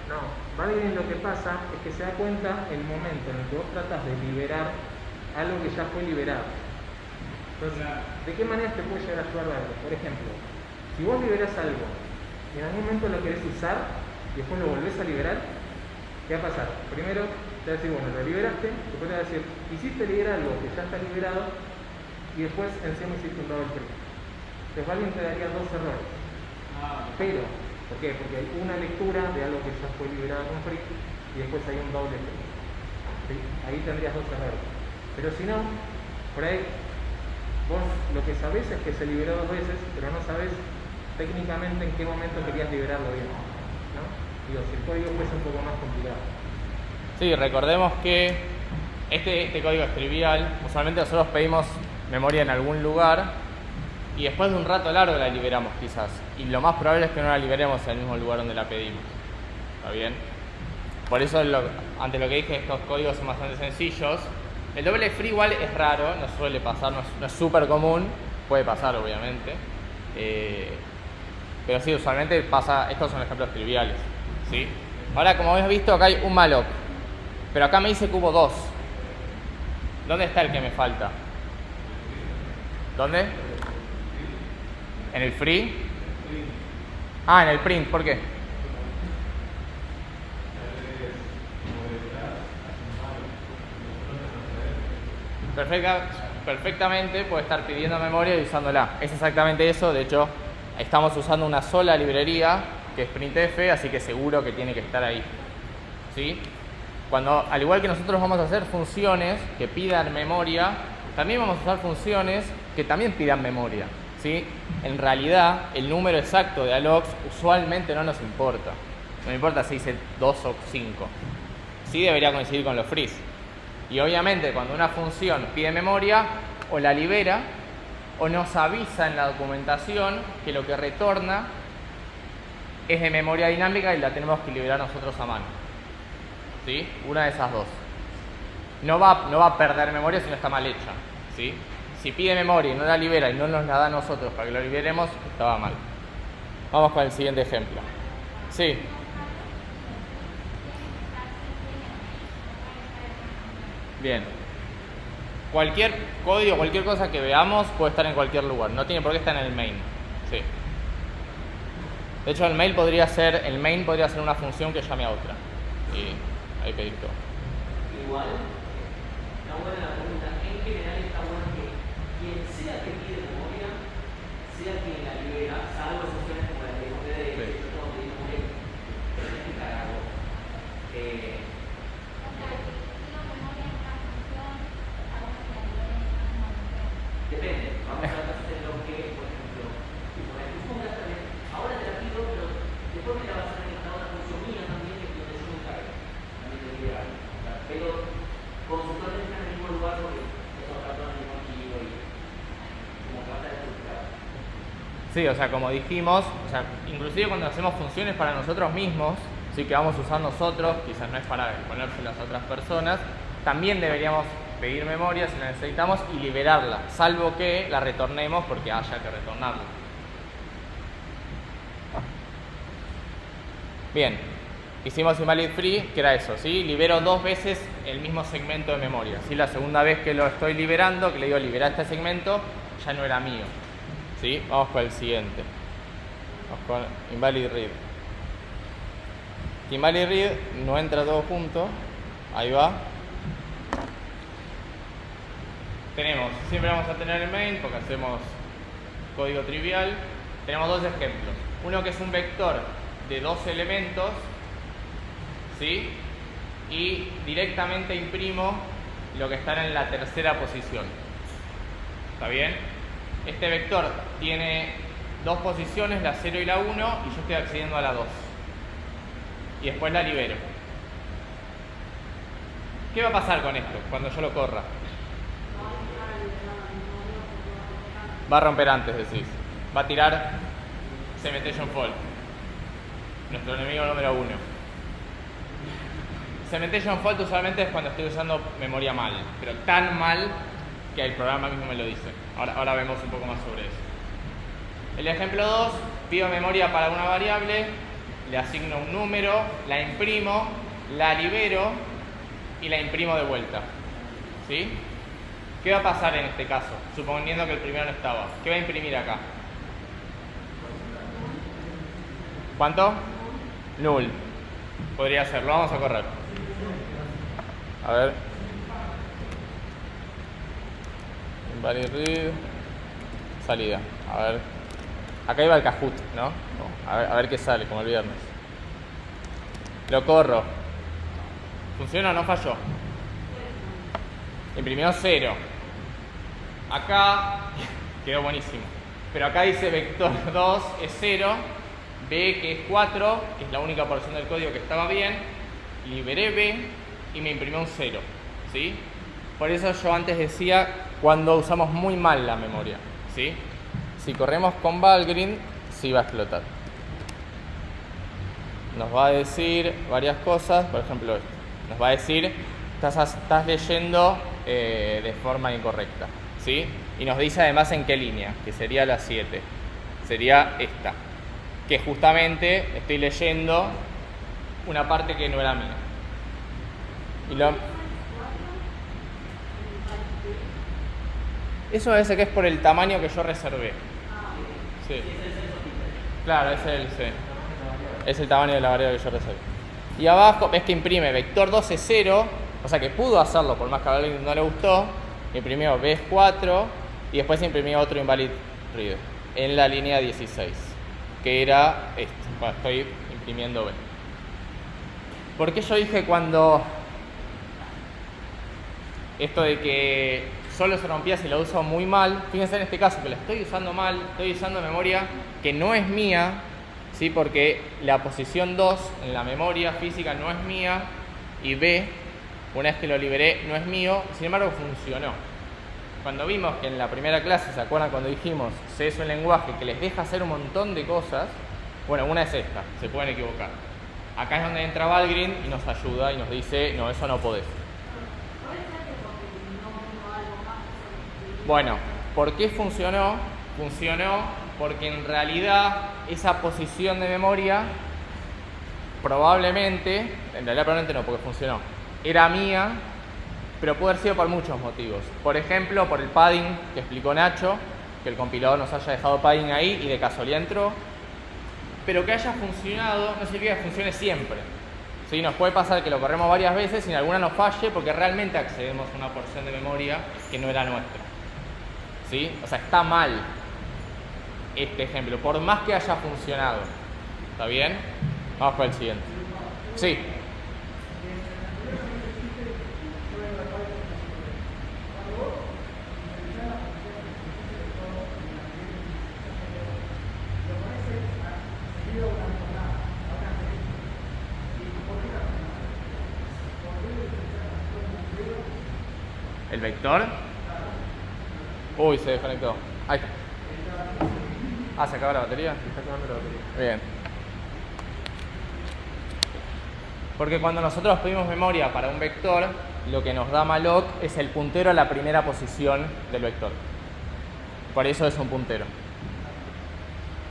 No, Valgrind lo que pasa es que se da cuenta el momento en el que vos tratas de liberar algo que ya fue liberado. Entonces, ¿de qué manera te puede llegar a ayudar Valgrind? Por ejemplo, si vos liberás algo y en algún momento lo querés usar y después lo volvés a liberar, ¿qué va a pasar? Primero te va a decir, bueno, lo liberaste, después te va a decir, hiciste liberar algo que ya está liberado y después encima hiciste un double free. Entonces Valgrind te daría 2 errores. Pero, ¿por qué? Porque hay una lectura de algo que ya fue liberado con free y después hay un doble free. ¿Sí? Ahí tendrías 2 errores. Pero si no, por ahí vos lo que sabés es que se liberó 2 veces, pero no sabés técnicamente en qué momento querías liberarlo bien, ¿no? Digo, si el código fuese un poco más complicado. Sí, recordemos que este código es trivial. Usualmente nosotros pedimos memoria en algún lugar y después de un rato largo la liberamos quizás. Y lo más probable es que no la liberemos en el mismo lugar donde la pedimos. ¿Está bien? Por eso, ante lo que dije, estos códigos son bastante sencillos. El doble free igual es raro, no suele pasar, no es súper común. Puede pasar, obviamente. Pero sí, usualmente pasa. Estos son ejemplos triviales, ¿sí? Ahora, como habéis visto, acá hay un malloc. Pero acá me dice que hubo 2. ¿Dónde está el que me falta? ¿Dónde? ¿En el free? Ah, en el print, ¿por qué? Perfectamente puede estar pidiendo memoria y usándola. Es exactamente eso. De hecho, estamos usando una sola librería que es printf, así que seguro que tiene que estar ahí. ¿Sí? Al igual que nosotros vamos a hacer funciones que pidan memoria, también vamos a usar funciones que también pidan memoria. ¿Sí? En realidad, el número exacto de allocs usualmente no nos importa. No me importa si dice 2 o 5. Sí debería coincidir con los frees. Y obviamente, cuando una función pide memoria, o la libera, o nos avisa en la documentación que lo que retorna es de memoria dinámica y la tenemos que liberar nosotros a mano. ¿Sí? Una de esas dos. No va a perder memoria si no está mal hecha. ¿Sí? Si pide memoria y no la libera y no nos la da a nosotros para que lo liberemos, estaba mal. Vamos con el siguiente ejemplo. Sí. Bien. Cualquier código, cualquier cosa que veamos puede estar en cualquier lugar. No tiene por qué estar en el main. Sí. De hecho, el main podría ser una función que llame a otra. Y ahí pedir todo. Igual, está buena la pregunta. En general está bueno que quien sea que pide memoria, sea quien la libera, salvo excepciones como la que dijo de yo tengo que pedir memoria, pero tienes que cargar vos. Depende, vamos a ver de lo que, por ejemplo, si por ahí tú pongas también, ahora te la pido, pero después me la vas a tener otra función mía también, que es donde yo me encargo, también de liberar. Pero consultores están en el mismo lugar porque es otra Sí, o sea, como dijimos, o sea, inclusive cuando hacemos funciones para nosotros mismos, sí, que vamos a usar nosotros, quizás no es para ponérselas a otras personas, también deberíamos pedir memoria si la necesitamos y liberarla, salvo que la retornemos porque haya que retornarla. Bien, hicimos invalid free, que era eso, ¿sí? Libero 2 veces el mismo segmento de memoria, ¿sí? La segunda vez que lo estoy liberando, que le digo liberar este segmento, ya no era mío, ¿sí? Vamos con el siguiente. Vamos con invalid read. Invalid read no entra todo junto, ahí va. Siempre vamos a tener el main porque hacemos código trivial. Tenemos dos ejemplos. Uno que es un vector de 2 elementos, ¿sí? Y directamente imprimo lo que está en la tercera posición. ¿Está bien? Este vector tiene 2 posiciones, la 0 y la 1, y yo estoy accediendo a la 2. Y después la libero. ¿Qué va a pasar con esto cuando yo lo corra? Va a romper antes, decís. Va a tirar Cementation Fault. Nuestro enemigo número 1. Cementation Fault usualmente es cuando estoy usando memoria mal, pero tan mal que el programa mismo me lo dice. Ahora vemos un poco más sobre eso. El ejemplo 2, pido memoria para una variable, le asigno un número, la imprimo, la libero y la imprimo de vuelta. ¿Sí? ¿Qué va a pasar en este caso? Suponiendo que el primero no estaba. ¿Qué va a imprimir acá? ¿Cuánto? Null. Podría ser, lo vamos a correr. A ver. Invalid read. Salida. A ver. Acá iba el Kahoot, ¿no? A ver qué sale, como el viernes. Lo corro. ¿Funciona o no falló? Imprimió 0. Acá quedó buenísimo. Pero acá dice vector 2 es 0, B que es 4, que es la única porción del código que estaba bien. Liberé B y me imprimió un 0. ¿Sí? Por eso yo antes decía cuando usamos muy mal la memoria. ¿Sí? Si corremos con Valgrind, sí va a explotar. Nos va a decir varias cosas, por ejemplo esto. Nos va a decir, estás leyendo de forma incorrecta, ¿sí? Y nos dice además en qué línea, que sería la 7. Sería esta, que justamente estoy leyendo una parte que no era mía. Eso parece que es por el tamaño que yo reservé. Sí. Claro, es el tamaño de la variable que yo reservé. Y abajo ves que imprime vector 2 es 0, o sea que pudo hacerlo, por más que a alguien no le gustó. Imprimió B es 4 y después imprimió otro invalid read en la línea 16, que era este, cuando estoy imprimiendo B. ¿Por qué yo dije cuando esto de que solo se rompía si lo uso muy mal? Fíjense en este caso que la estoy usando mal, estoy usando memoria que no es mía, ¿sí? Porque la posición 2 en la memoria física no es mía y B, una vez que lo liberé, no es mío, sin embargo funcionó. Cuando vimos que en la primera clase, ¿se acuerdan cuando dijimos C es un lenguaje que les deja hacer un montón de cosas? Bueno, una es esta, se pueden equivocar. Acá es donde entra Valgrind y nos ayuda y nos dice, no, eso no podés. Bueno, ¿por qué funcionó? Funcionó porque en realidad esa posición de memoria probablemente no, porque funcionó, era mía, pero puede haber sido por muchos motivos. Por ejemplo, por el padding que explicó Nacho, que el compilador nos haya dejado padding ahí y de casualidad entró. Pero que haya funcionado no significa que funcione siempre. ¿Sí? Nos puede pasar que lo corremos varias veces y en alguna nos falle porque realmente accedemos a una porción de memoria que no era nuestra. ¿Sí? O sea, está mal este ejemplo, por más que haya funcionado. ¿Está bien? Vamos con el siguiente. Sí. ¿El vector? Uy, se desconectó. Ahí está. Ah, ¿se acaba la batería? Se está acabando la batería. Bien. Porque cuando nosotros pedimos memoria para un vector, lo que nos da malloc es el puntero a la primera posición del vector. Por eso es un puntero.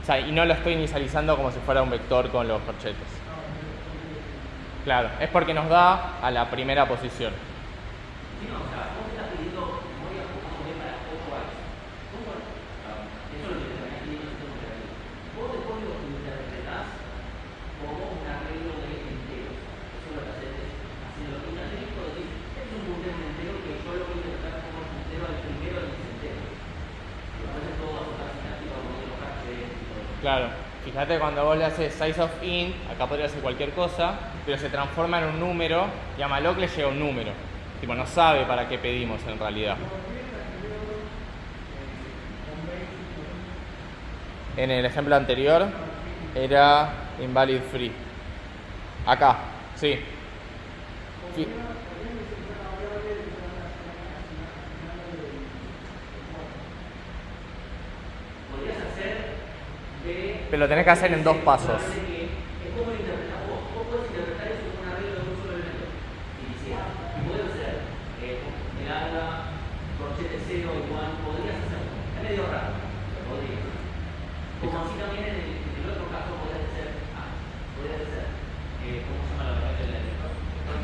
O sea, y no lo estoy inicializando como si fuera un vector con los corchetes. Claro, es porque nos da a la primera posición. Sí, no, o sea, vos estás pidiendo memoria para 8 bytes. ¿Cómo? Eso es lo que te venía pidiendo el sistema operativo. Vos el código que interpretás como un arreglo de enteros. Eso lo que haces es, haciendo lo que interpretás, decís, es un puntero entero que yo lo voy a interpretar como el puntero al primero del centero. Y después todo va a ser sintáctico como los caches y todo. Claro, fíjate cuando vos le haces size of int, acá podría ser cualquier cosa, pero se transforma en un número y a malloc le llega un número. Tipo, no sabe para qué pedimos en realidad. En el ejemplo anterior era invalid free. Acá, sí. Podrías hacer de... Pero lo tenés que hacer en 2 pasos. Es como lo interpretás vos. Vos podés interpretar eso como un arreglo de un solo elemento. Y podés hacer el ala, corchete 0 igual. Podrías hacerlo. Es medio raro, pero podrías. Como así también en el otro caso podrías hacer, ¿cómo se llama la variable del vector?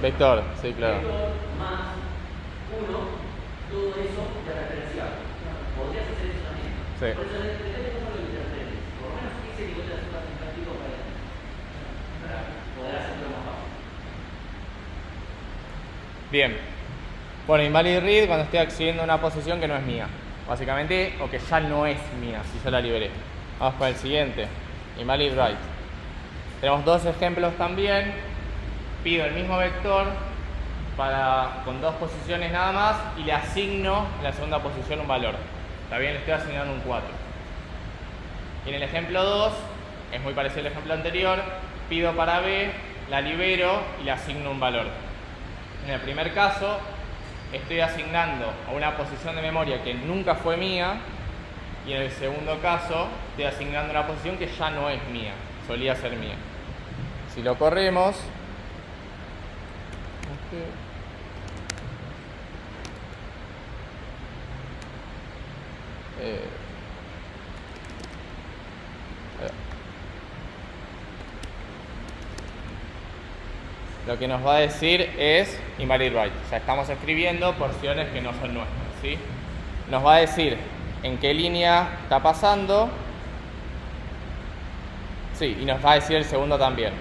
Vector, sí, claro. Vector más 1, todo eso de referencial. Podrías hacer eso también. Sí. Por eso depende de cómo lo interpretes. Por lo menos ese nivel de azúcar sintáctico para poder hacerlo más fácil. Bien. Bueno, invalid read cuando estoy accediendo a una posición que no es mía. Básicamente, o que ya no es mía, si yo la liberé. Vamos con el siguiente. Invalid write. Tenemos 2 ejemplos también. Pido el mismo vector con 2 posiciones nada más y le asigno en la segunda posición un valor. Está bien, le estoy asignando un 4. Y en el ejemplo 2, es muy parecido al ejemplo anterior, pido para B, la libero y le asigno un valor. En el primer caso, estoy asignando a una posición de memoria que nunca fue mía, y en el segundo caso, estoy asignando una posición que ya no es mía, solía ser mía. Si lo corremos, lo que nos va a decir es invalid write. O sea, estamos escribiendo porciones que no son nuestras, ¿sí? Nos va a decir en qué línea está pasando. Sí, y nos va a decir el segundo también,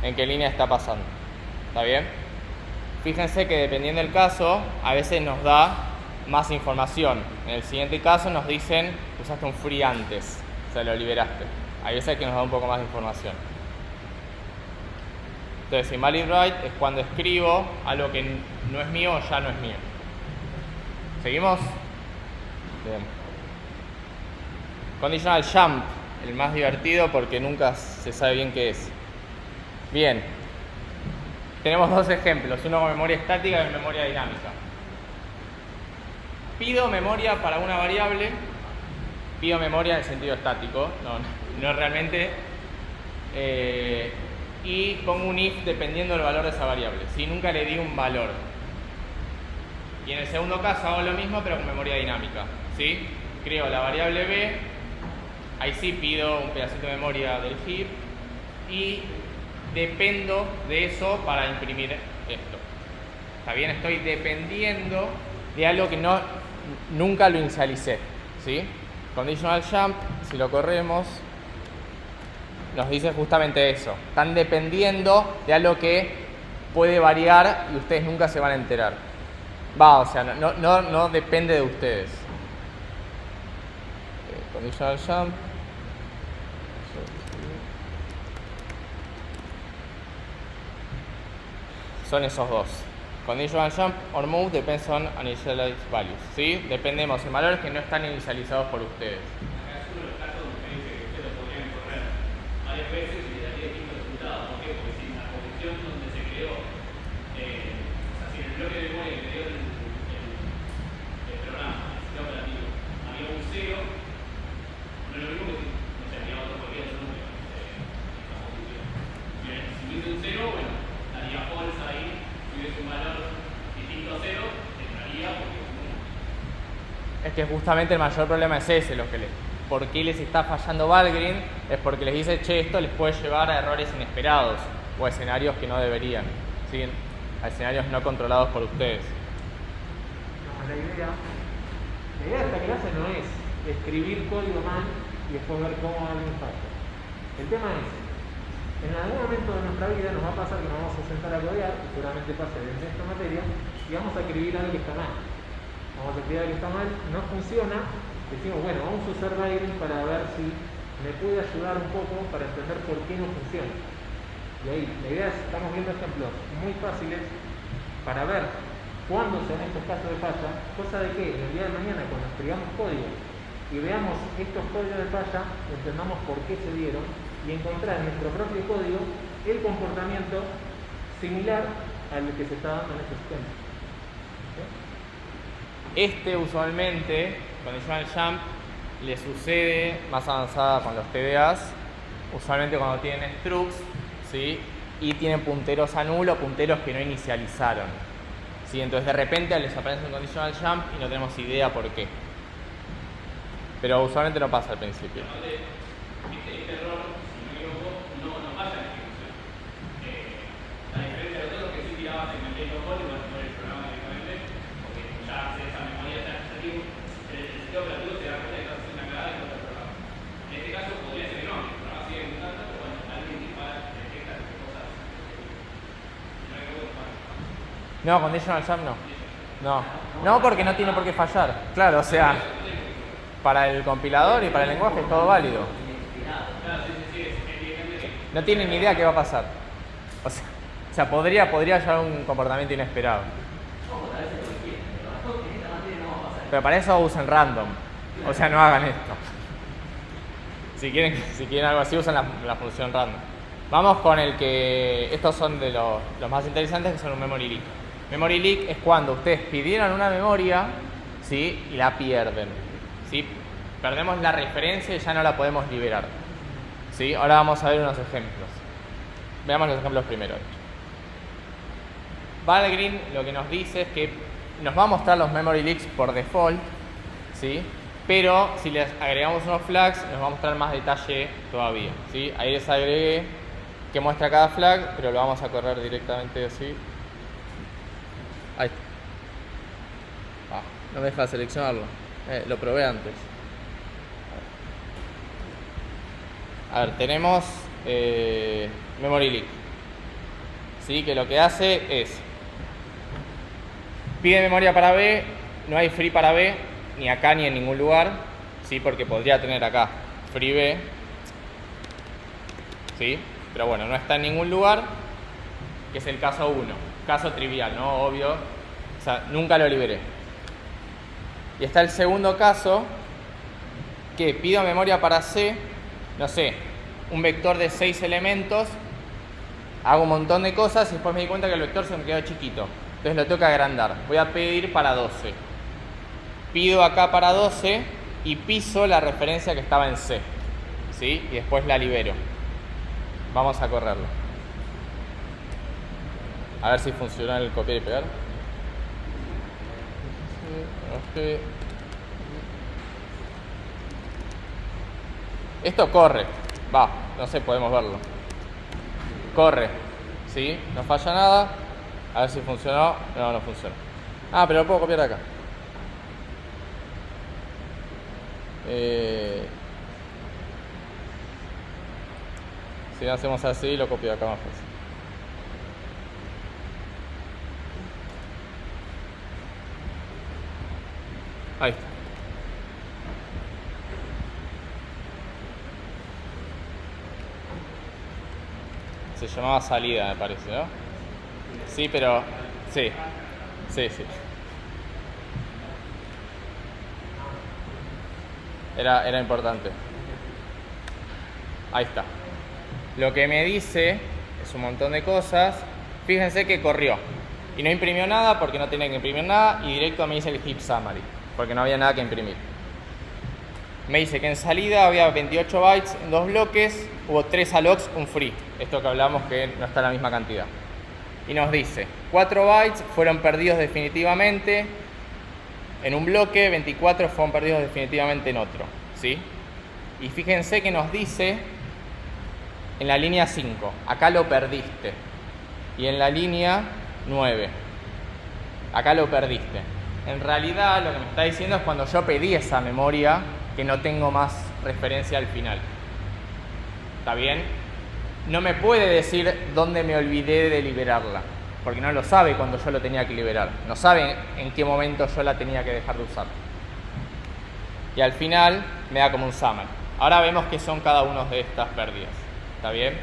en qué línea está pasando. ¿Está bien? Fíjense que dependiendo del caso, a veces nos da más información. En el siguiente caso nos dicen, usaste un free antes, o sea, lo liberaste. Hay veces que nos da un poco más de información. Entonces, invalid write es cuando escribo algo que no es mío o ya no es mío. ¿Seguimos? Bien. Conditional jump, el más divertido porque nunca se sabe bien qué es. Bien. Tenemos 2 ejemplos, uno con memoria estática y memoria dinámica. Pido memoria para una variable, pido memoria en sentido estático, no realmente, y pongo un if dependiendo del valor de esa variable. ¿Sí? Nunca le di un valor. Y en el segundo caso hago lo mismo pero con memoria dinámica. ¿Sí? Creo la variable b, ahí sí pido un pedacito de memoria del heap y dependo de eso para imprimir esto. ¿Está bien? Estoy dependiendo de algo que nunca lo inicialicé. ¿Sí? Conditional jump, si lo corremos, nos dice justamente eso. Están dependiendo de algo que puede variar y ustedes nunca se van a enterar. O sea, no depende de ustedes. Conditional jump. Son esos 2. Conditional jump or move depends on initialized values. ¿Sí? Dependemos de valores que no están inicializados por ustedes. Acá es uno de los casos donde me dice que ustedes lo podrían correr varias veces y le daría distintos resultados. ¿Por qué? Porque si en la posición donde se creó, o sea, si en el bloque de memoria que creó el programa, el sistema operativo, había un 0, no es lo mismo que que justamente el mayor problema es ese, por qué les está fallando Valgrind, es porque les dice, che, esto les puede llevar a errores inesperados o a escenarios que no deberían, ¿sí? A escenarios no controlados por ustedes. No, la idea de esta clase no es escribir código mal y después ver cómo alguien falla. El tema es, en algún momento de nuestra vida nos va a pasar que nos vamos a sentar a codear, y seguramente pase en esta materia, y vamos a escribir algo que está mal. Vamos a escribir algo que está mal, no funciona, decimos, bueno, vamos a usar Valgrind para ver si me puede ayudar un poco para entender por qué no funciona. Y ahí, la idea es, estamos viendo ejemplos muy fáciles para ver cuándo se dan estos casos de falla, cosa de que en el día de mañana, cuando escribamos código y veamos estos códigos de falla, entendamos por qué se dieron y encontrar en nuestro propio código el comportamiento similar al que se está dando en este sistema. ¿Sí? Usualmente, conditional jump, le sucede más avanzada con los TDAs, usualmente cuando tienen structs, ¿sí? Y tienen punteros a nulo, punteros que no inicializaron, ¿sí? Entonces de repente les aparece un conditional jump y no tenemos idea por qué. Pero usualmente no pasa al principio. Este error, si no me equivoco, no pasa en ejecución. La diferencia de los otros que sí tirabas en el data call, igual por el programa directamente, porque ya hace esa memoria, ya el sistema operativo se da cuenta de que estás haciendo una cagada en otro programa. En este caso podría ser que no, el programa sigue ejecutando, pero bueno, alguien dispara, detecta que cosas. Si no me equivoco, No, conditional jump no. No, porque no tiene por qué fallar. Claro, o sea, para el compilador y para el lenguaje es todo válido. No tienen ni idea qué va a pasar. O sea podría llevar un comportamiento inesperado. Pero para eso usen random. O sea, no hagan esto. Si quieren algo así, usen la función random. Vamos con el que... Estos son de los más interesantes, que son un memory leak. Memory leak es cuando ustedes pidieron una memoria, ¿sí? Y la pierden, ¿sí? Perdemos la referencia y ya no la podemos liberar, ¿sí? Ahora vamos a ver unos ejemplos. Veamos los ejemplos primero. Valgrind lo que nos dice es que nos va a mostrar los memory leaks por default, ¿sí? Pero si les agregamos unos flags nos va a mostrar más detalle todavía, ¿sí? Ahí les agregué que muestra cada flag, pero lo vamos a correr directamente así. Ahí está. No me deja seleccionarlo. Lo probé antes. A ver, tenemos memory leak, ¿sí? Que lo que hace es pide memoria para B, no hay free para B, ni acá ni en ningún lugar, ¿sí? Porque podría tener acá free B, ¿sí? Pero bueno, no está en ningún lugar, que es el caso 1, caso trivial, ¿no? Obvio, o sea, nunca lo liberé. Y está el segundo caso, que pido memoria para C, no sé, un vector de 6 elementos, hago un montón de cosas y después me di cuenta que el vector se me quedó chiquito. Entonces lo tengo que agrandar. Voy a pedir para 12. Pido acá para 12 y piso la referencia que estaba en C, ¿sí? Y después la libero. Vamos a correrlo. A ver si funciona el copiar y pegar. Esto corre. Va, no sé, podemos verlo. Corre, ¿sí? No falla nada. A ver si funcionó. No, no funcionó. Ah, pero lo puedo copiar acá. Si lo hacemos así, lo copio acá más fácil. Ahí está. Se llamaba salida, me parece, ¿no? Sí, pero... Sí. Sí. Era importante. Ahí está. Lo que me dice es un montón de cosas. Fíjense que corrió. Y no imprimió nada porque no tenía que imprimir nada. Y directo me dice el heap summary, porque no había nada que imprimir. Me dice que en salida había 28 bytes en 2 bloques. Hubo 3 allocs, un free. Esto que hablamos que no está en la misma cantidad. Y nos dice, 4 bytes fueron perdidos definitivamente. en un bloque, 24 fueron perdidos definitivamente en otro, ¿sí? Y fíjense que nos dice en la línea 5, acá lo perdiste. Y en la línea 9, acá lo perdiste. En realidad lo que me está diciendo es cuando yo pedí esa memoria que no tengo más referencia al final. ¿Está bien? No me puede decir dónde me olvidé de liberarla, porque no lo sabe cuando yo lo tenía que liberar. No sabe en qué momento yo la tenía que dejar de usar. Y al final me da como un summary. Ahora vemos qué son cada una de estas pérdidas. ¿Está bien?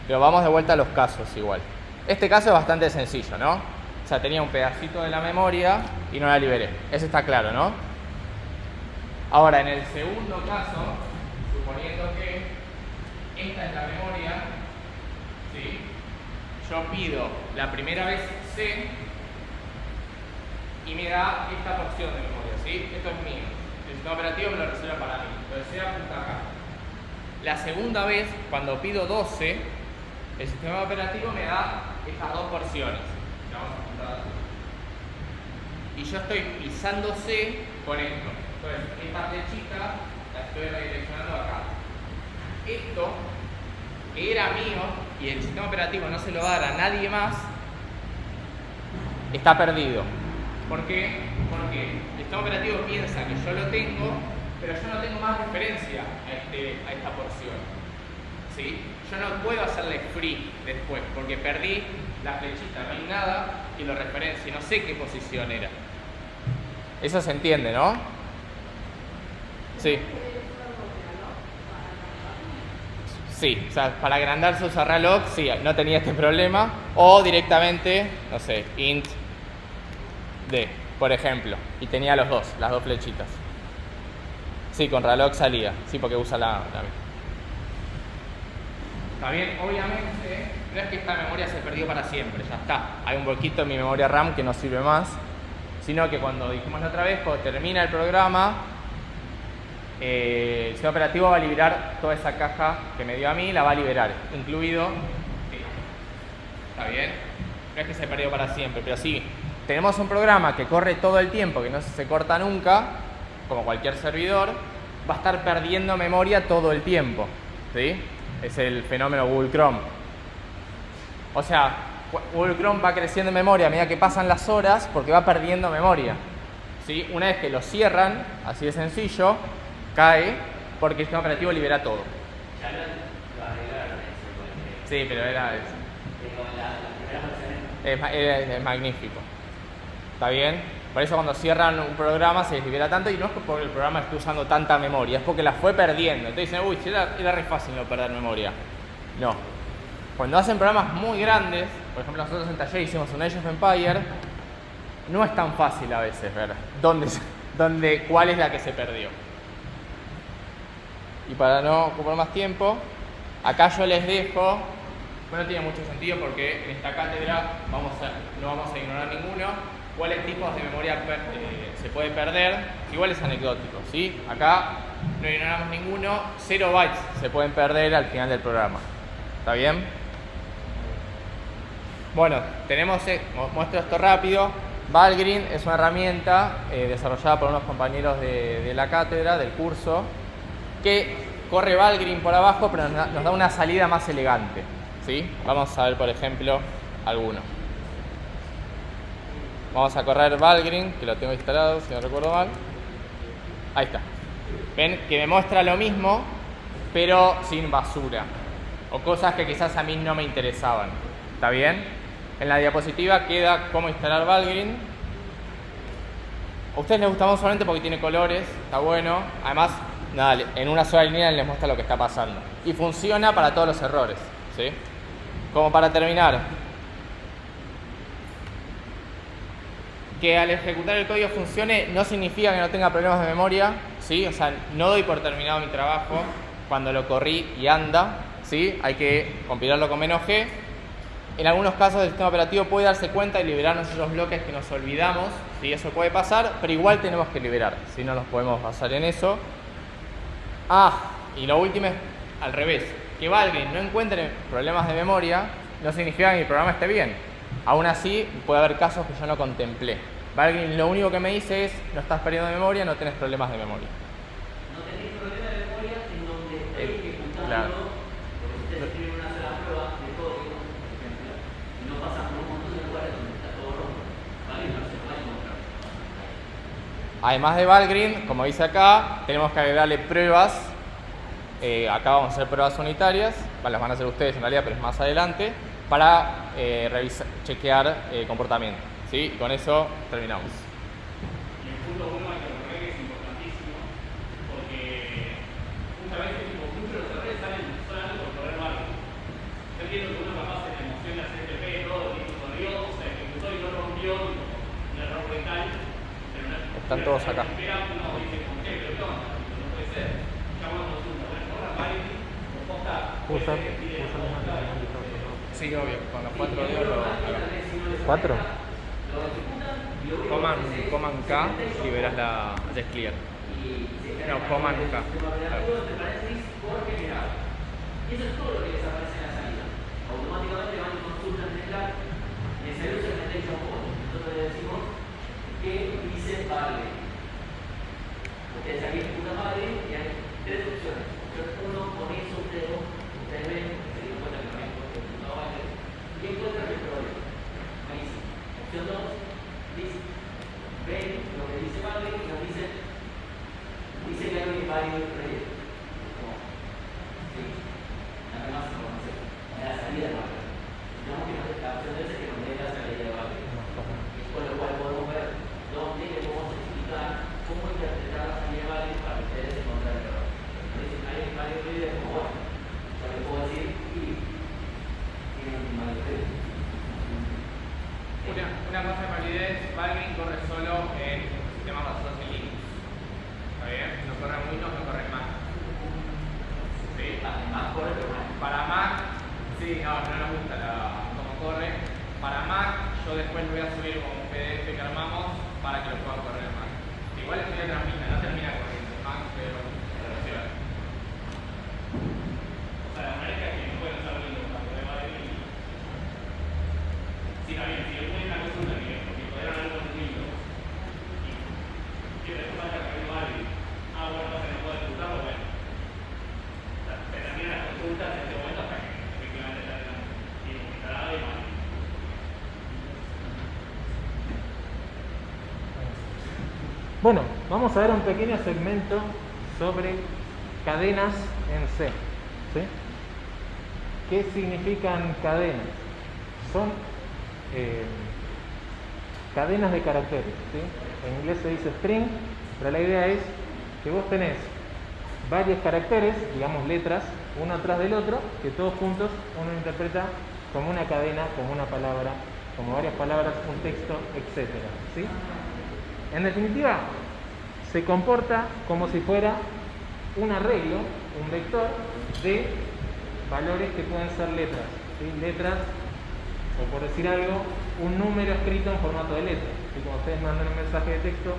Pero vamos de vuelta a los casos igual. Este caso es bastante sencillo, ¿no? O sea, tenía un pedacito de la memoria y no la liberé. Eso está claro, ¿no? Ahora, en el segundo caso, suponiendo que esta es la memoria, ¿sí? Yo pido la primera vez C y me da esta porción de memoria, ¿sí? Esto es mío. El sistema operativo me lo resuelve para mí. Entonces C apunta acá. La segunda vez, cuando pido 12, el sistema operativo me da estas dos porciones. Vamos a apuntar aquí. Y yo estoy pisando C con esto. Entonces, esta flechita la estoy redireccionando acá. Esto, que era mío y el sistema operativo no se lo va a dar a nadie más, está perdido. ¿Por qué? Porque el sistema operativo piensa que yo lo tengo, pero yo no tengo más referencia a esta porción. ¿Sí? Yo no puedo hacerle free después, porque perdí la flechita, no hay nada que lo referencie, no sé qué posición era. Eso se entiende, ¿no? Sí. Sí, o sea, para agrandar su usa reloj, sí, no tenía este problema. O directamente, no sé, int d, por ejemplo. Y tenía las dos flechitas. Sí, con reloj salía. Sí, porque usa la Está bien, obviamente, no es que esta memoria se perdió para siempre, ya está. Hay un huequito en mi memoria RAM que no sirve más. Sino que cuando dijimos la otra vez, cuando termina el programa, el sistema operativo va a liberar toda esa caja que me dio a mí, la va a liberar, incluido esto. ¿Está bien? No es que se perdió para siempre, pero sí, tenemos un programa que corre todo el tiempo, que no se corta nunca, como cualquier servidor, va a estar perdiendo memoria todo el tiempo, ¿sí? Es el fenómeno Google Chrome. O sea, Google Chrome va creciendo en memoria a medida que pasan las horas porque va perdiendo memoria, ¿sí? Una vez que lo cierran, así de sencillo, cae porque el sistema operativo libera todo. Ya lo arreglaron eso. Sí, pero era eso. Las primeras versiones. Es magnífico. ¿Está bien? Por eso cuando cierran un programa se les libera tanto, y no es porque el programa esté usando tanta memoria, es porque la fue perdiendo. Entonces dicen, uy, era re fácil no perder memoria. No. Cuando hacen programas muy grandes, por ejemplo nosotros en taller hicimos un Age of Empires, no es tan fácil a veces ver cuál es la que se perdió. Y para no ocupar más tiempo, acá yo les dejo, no tiene mucho sentido porque en esta cátedra no vamos a ignorar ninguno, cuáles tipos de memoria se puede perder, igual es anecdótico, ¿sí? Acá no ignoramos ninguno, 0 bytes se pueden perder al final del programa. ¿Está bien? Bueno, muestro esto rápido. Valgrind es una herramienta desarrollada por unos compañeros de la cátedra, del curso, que corre Valgrind por abajo, pero nos da una salida más elegante, ¿sí? Vamos a ver, por ejemplo, alguno. Vamos a correr Valgrind, que lo tengo instalado, si no recuerdo mal. Ahí está. Ven que me muestra lo mismo, pero sin basura, o cosas que quizás a mí no me interesaban. ¿Está bien? En la diapositiva queda cómo instalar Valgrind. A ustedes les gusta más solamente porque tiene colores, está bueno. Además, nada, en una sola línea les muestra lo que está pasando. Y funciona para todos los errores, ¿sí? Como para terminar, que al ejecutar el código funcione no significa que no tenga problemas de memoria, ¿sí? O sea, no doy por terminado mi trabajo cuando lo corrí y anda, ¿sí? Hay que compilarlo con -g. En algunos casos el sistema operativo puede darse cuenta y liberarnos esos bloques que nos olvidamos, ¿sí? Eso puede pasar, pero igual tenemos que liberar, si no nos podemos basar en eso. Y lo último es al revés, que Valgrind no encuentre problemas de memoria no significa que mi programa esté bien. Aún así puede haber casos que yo no contemplé, Valgrind lo único que me dice es, no estás perdiendo memoria, no tenés problemas de memoria. No tenés problema de memoria en donde estoy ejecutando, claro. porque si ustedes escriben una sola prueba de código, por ejemplo, y no pasan por un montón de lugares donde está todo rojo, ¿vale? No se lo va a encontrar. Además de Valgrind, como dice acá, tenemos que agregarle pruebas. Acá vamos a hacer pruebas unitarias, las van a hacer ustedes en realidad, pero es más adelante, para chequear comportamiento. ¿Sí? Y con eso terminamos. Y el punto 1 hay que recordar que es importantísimo, porque justamente muchos de los errores salen solamente por correr barrio. Yo entiendo que uno capaz en la emoción de hacer TP y todo, y corrió, se ejecutó y no rompió, un error mental, pero no. Están todos acá. Espera, uno dice, ¿por qué? Pero no puede ser. Llama a consulta, bueno, corra Valgrind, o posta, Usa Sí, obvio, con los 4 dedos lo hagamos. ¿4? Command K, liberas la desclear. No, Command K. Y eso es todo lo que les aparece en la salida. Automáticamente van y consultan el teclado y en serio se mete el point. Nosotros le decimos que dice Valgrind. Ustedes aquí ejecutan Valgrind y hay 3 opciones. Opción 1, ponéis un dedo, ustedes ven, se dieron cuenta que no hay ejecutado Valgrind, y encuentran el problema. Buenísimo. Opción 2, dice, ven lo que dice Valgrind y nos dice que hay un inválido del proyecto. Sí. Nada más información. Es la salida de Valgrind. Digamos que la opción de ese que nos dé la salida de Valgrind. Con lo cual podemos ver dónde le podemos explicar cómo interpretar la salida de Valgrind para que ustedes encuentren el error. Entonces, hay un inválido del proyecto, como bueno, yo le puedo decir y tiene un inválido del proyecto. Una cosa de validez, Valgrind corre solo en sistemas basados en Linux. ¿Está bien? No corre en Windows, no corre en Mac. ¿Sí? Más corre, pero más. Para Mac, sí, no nos gusta cómo corre. Para Mac, yo después lo voy a subir como un PDF que armamos para que lo puedan correr en Mac. Igual esto ya termina, no termina corriendo en Mac, pero funciona. O sea, la manera es que no pueden usar Windows para poder Valgrind. Sí, está bien, si le ponen una consulta porque podrán algo en Windows y después falta que no Valgrind. Bueno, no se nos puede ejecutarlo, bueno. O sea, se terminan las consultas en este momento hasta que efectivamente ya tengan instalado y Valgrind. Bueno, vamos a ver un pequeño segmento sobre cadenas en C. ¿Sí? ¿Qué significan cadenas? Son cadenas de caracteres. ¿Sí? En inglés se dice string, pero la idea es que vos tenés varios caracteres, digamos letras, uno atrás del otro, que todos juntos uno interpreta como una cadena, como una palabra, como varias palabras, un texto, etc. ¿Sí? En definitiva, se comporta como si fuera un arreglo, un vector de valores que pueden ser letras. ¿Sí? Letras, o por decir algo, un número escrito en formato de letra. Y como ustedes mandan un mensaje de texto,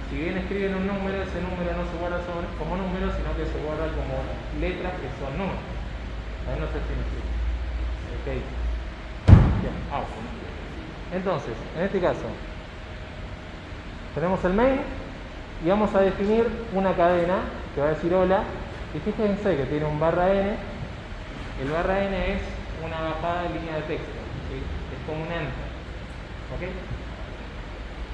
si bien escriben un número, ese número no se guarda como número, sino que se guarda como letras que son números. Ahí no sé si me explico. Ok. Bien. Entonces, en este caso, tenemos el main y vamos a definir una cadena que va a decir hola. Y fíjense que tiene un /n. El /n es una bajada de línea de texto. ¿Sí? Es como un enter. ¿Ok?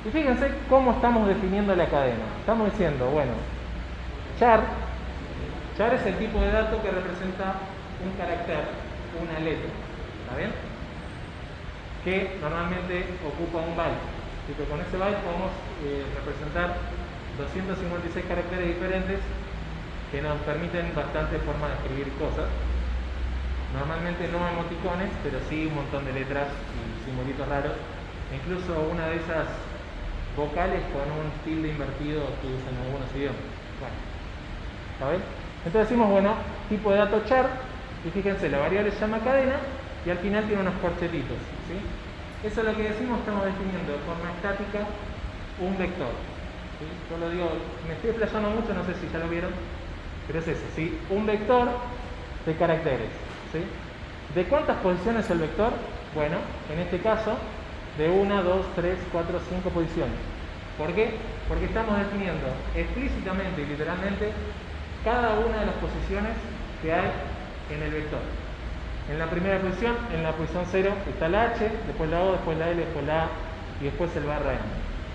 Y fíjense cómo estamos definiendo la cadena. Estamos diciendo, bueno, char es el tipo de dato que representa un carácter, una letra. ¿Está bien? Que normalmente ocupa un byte. Así que con ese byte podemos representar 256 caracteres diferentes que nos permiten bastantes formas de escribir cosas. Normalmente no emoticones, pero sí un montón de letras y simbolitos raros. Incluso una de esas vocales con un tilde invertido que usan en algunos idiomas. Bueno, ¿está bien? Entonces decimos, bueno, tipo de dato char, y fíjense, la variable se llama cadena y al final tiene unos corchetitos. ¿Sí? Eso es lo que decimos, estamos definiendo de forma estática un vector. ¿Sí? Yo lo digo, me estoy explayando mucho, no sé si ya lo vieron, pero es eso, ¿sí? Un vector de caracteres. ¿Sí? ¿De cuántas posiciones el vector? Bueno, en este caso de 1, 2, 3, 4, 5 posiciones. ¿Por qué? Porque estamos definiendo explícitamente y literalmente cada una de las posiciones que hay en el vector. En la primera posición, en la posición 0, está la H, después la O, después la L, después la A y después el barra M.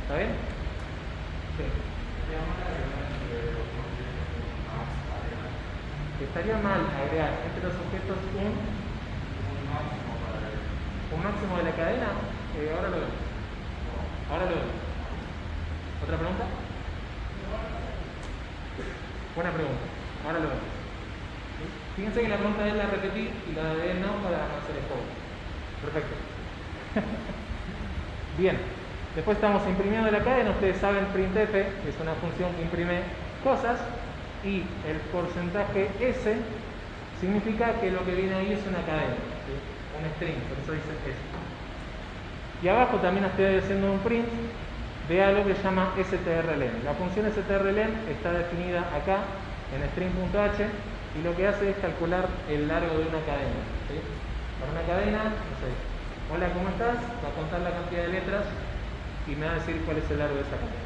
¿Está bien? Sí. Estaría mal agregar entre los objetos un máximo de la cadena. Ahora lo vemos. Ahora lo vemos. ¿Otra pregunta? Buena pregunta. Ahora lo vemos. Fíjense que la pregunta de él la repetí y la de él no para no hacer spoiler. Perfecto. Bien. Después estamos imprimiendo la cadena. Ustedes saben printf es una función que imprime cosas y el porcentaje S significa que lo que viene ahí es una cadena, ¿sí? Un string, por eso dice S. Y abajo también estoy haciendo un print de algo que se llama strlen. La función strlen está definida acá en string.h y lo que hace es calcular el largo de una cadena, ¿sí? Para una cadena, no sé, hola, ¿cómo estás? Va a contar la cantidad de letras y me va a decir cuál es el largo de esa cadena.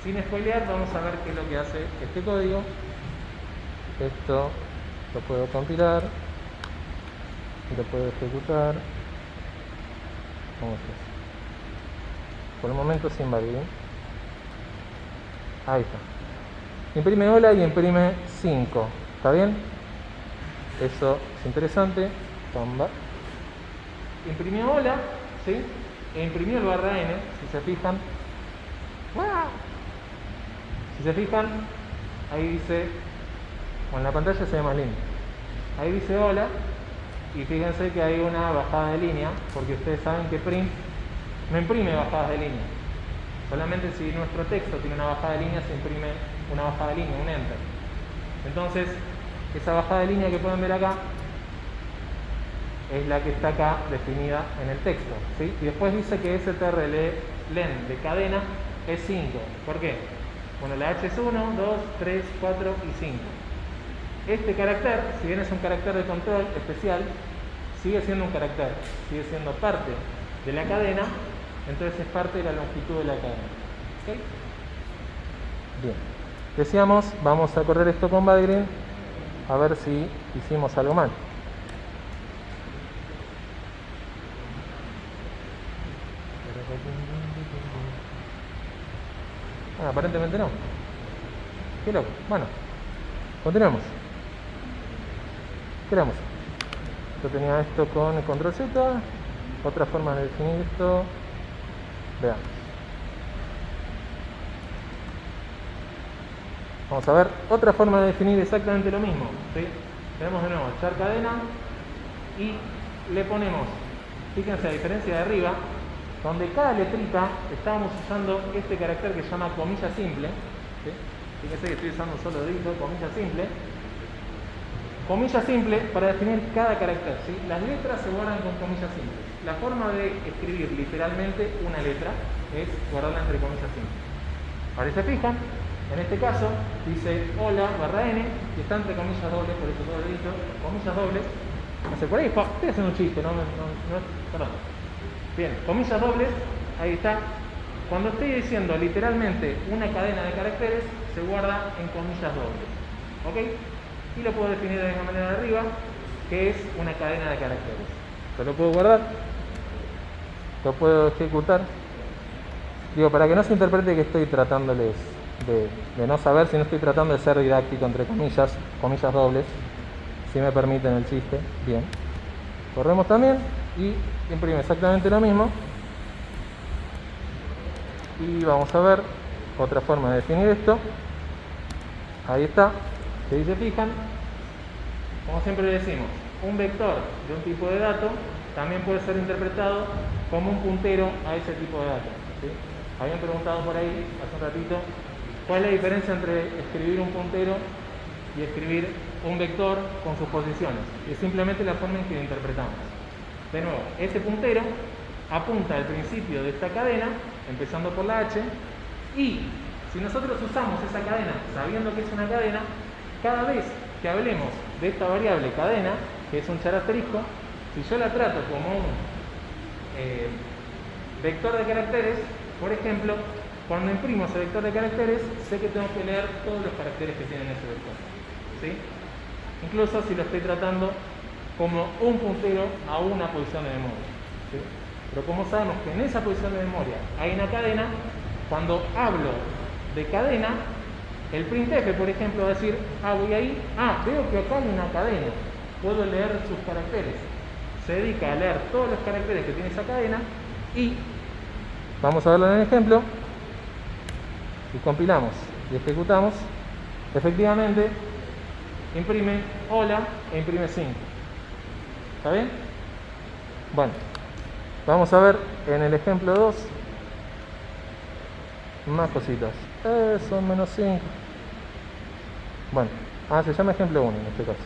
Sin spoilear, vamos a ver qué es lo que hace este código. Esto lo puedo compilar y lo puedo ejecutar. ¿Cómo es eso? Por el momento sin Valgrind. Ahí está. Imprime hola y imprime 5. ¿Está bien? Eso es interesante. Comba. Imprimió hola, ¿sí? E imprimió el barra n, si se fijan. ¡Wow! Si se fijan, ahí dice, bueno, en la pantalla se ve más lindo. Ahí dice hola, y fíjense que hay una bajada de línea, porque ustedes saben que print no imprime bajadas de línea. Solamente si nuestro texto tiene una bajada de línea, se imprime una bajada de línea, un enter. Entonces, esa bajada de línea que pueden ver acá es la que está acá definida en el texto, ¿sí? Y después dice que strlen de cadena es 5. ¿Por qué? Bueno, la H es 1, 2, 3, 4 y 5. Este carácter, si bien es un carácter de control especial, sigue siendo un carácter, sigue siendo parte de la cadena, entonces es parte de la longitud de la cadena. ¿Okay? Bien. Decíamos, vamos a correr esto con Valgrind, a ver si hicimos algo mal. Aparentemente no. Qué loco. Bueno, continuemos. Creamos. Yo tenía esto con el control Z. Otra forma de definir esto. Veamos. Vamos a ver otra forma de definir exactamente lo mismo, ¿sí? Tenemos de nuevo char cadena y le ponemos, fíjense a diferencia de arriba, donde cada letrita estábamos usando este carácter que se llama comilla simple, ¿sí? Fíjense que estoy usando un solo dedito, comilla simple. Comilla simple para definir cada carácter, ¿sí? Las letras se guardan con comilla simple. La forma de escribir literalmente una letra es guardarla entre comillas simples. Ahora se fijan, en este caso dice hola barra n y está entre comillas dobles, por eso todo lo he dicho, comillas dobles. No sé, por ahí estoy haciendo un chiste, perdón. Bien, comillas dobles, ahí está. Cuando estoy diciendo literalmente una cadena de caracteres, se guarda en comillas dobles. ¿Ok? Y lo puedo definir de la misma manera de arriba, que es una cadena de caracteres. Yo lo puedo guardar, lo puedo ejecutar. Digo, para que no se interprete que estoy tratándoles de no saber, si no estoy tratando de ser didáctico entre comillas, comillas dobles, si me permiten el chiste. Bien. Corremos también y imprime exactamente lo mismo. Y vamos a ver otra forma de definir esto. Ahí está. Si se fijan, como siempre decimos, un vector de un tipo de dato también puede ser interpretado como un puntero a ese tipo de dato, ¿sí? Habían preguntado por ahí hace un ratito cuál es la diferencia entre escribir un puntero y escribir un vector con sus posiciones. Es simplemente la forma en que lo interpretamos. De nuevo, este puntero apunta al principio de esta cadena, empezando por la H, y si nosotros usamos esa cadena sabiendo que es una cadena, cada vez que hablemos de esta variable cadena, que es un char asterisco, si yo la trato como vector de caracteres, por ejemplo, cuando imprimo ese vector de caracteres, sé que tengo que leer todos los caracteres que tienen ese vector, ¿sí? Incluso si lo estoy tratando como un puntero a una posición de memoria, ¿sí? Pero como sabemos que en esa posición de memoria hay una cadena, cuando hablo de cadena, el printf, por ejemplo, va a decir, voy ahí, veo que acá hay una cadena, puedo leer sus caracteres. Se dedica a leer todos los caracteres que tiene esa cadena y, vamos a verlo en el ejemplo, y compilamos y ejecutamos, efectivamente imprime hola e imprime 5. ¿Está bien? Bueno, vamos a ver en el ejemplo 2 más cositas. Son menos 5. Bueno, se llama ejemplo 1 en este caso.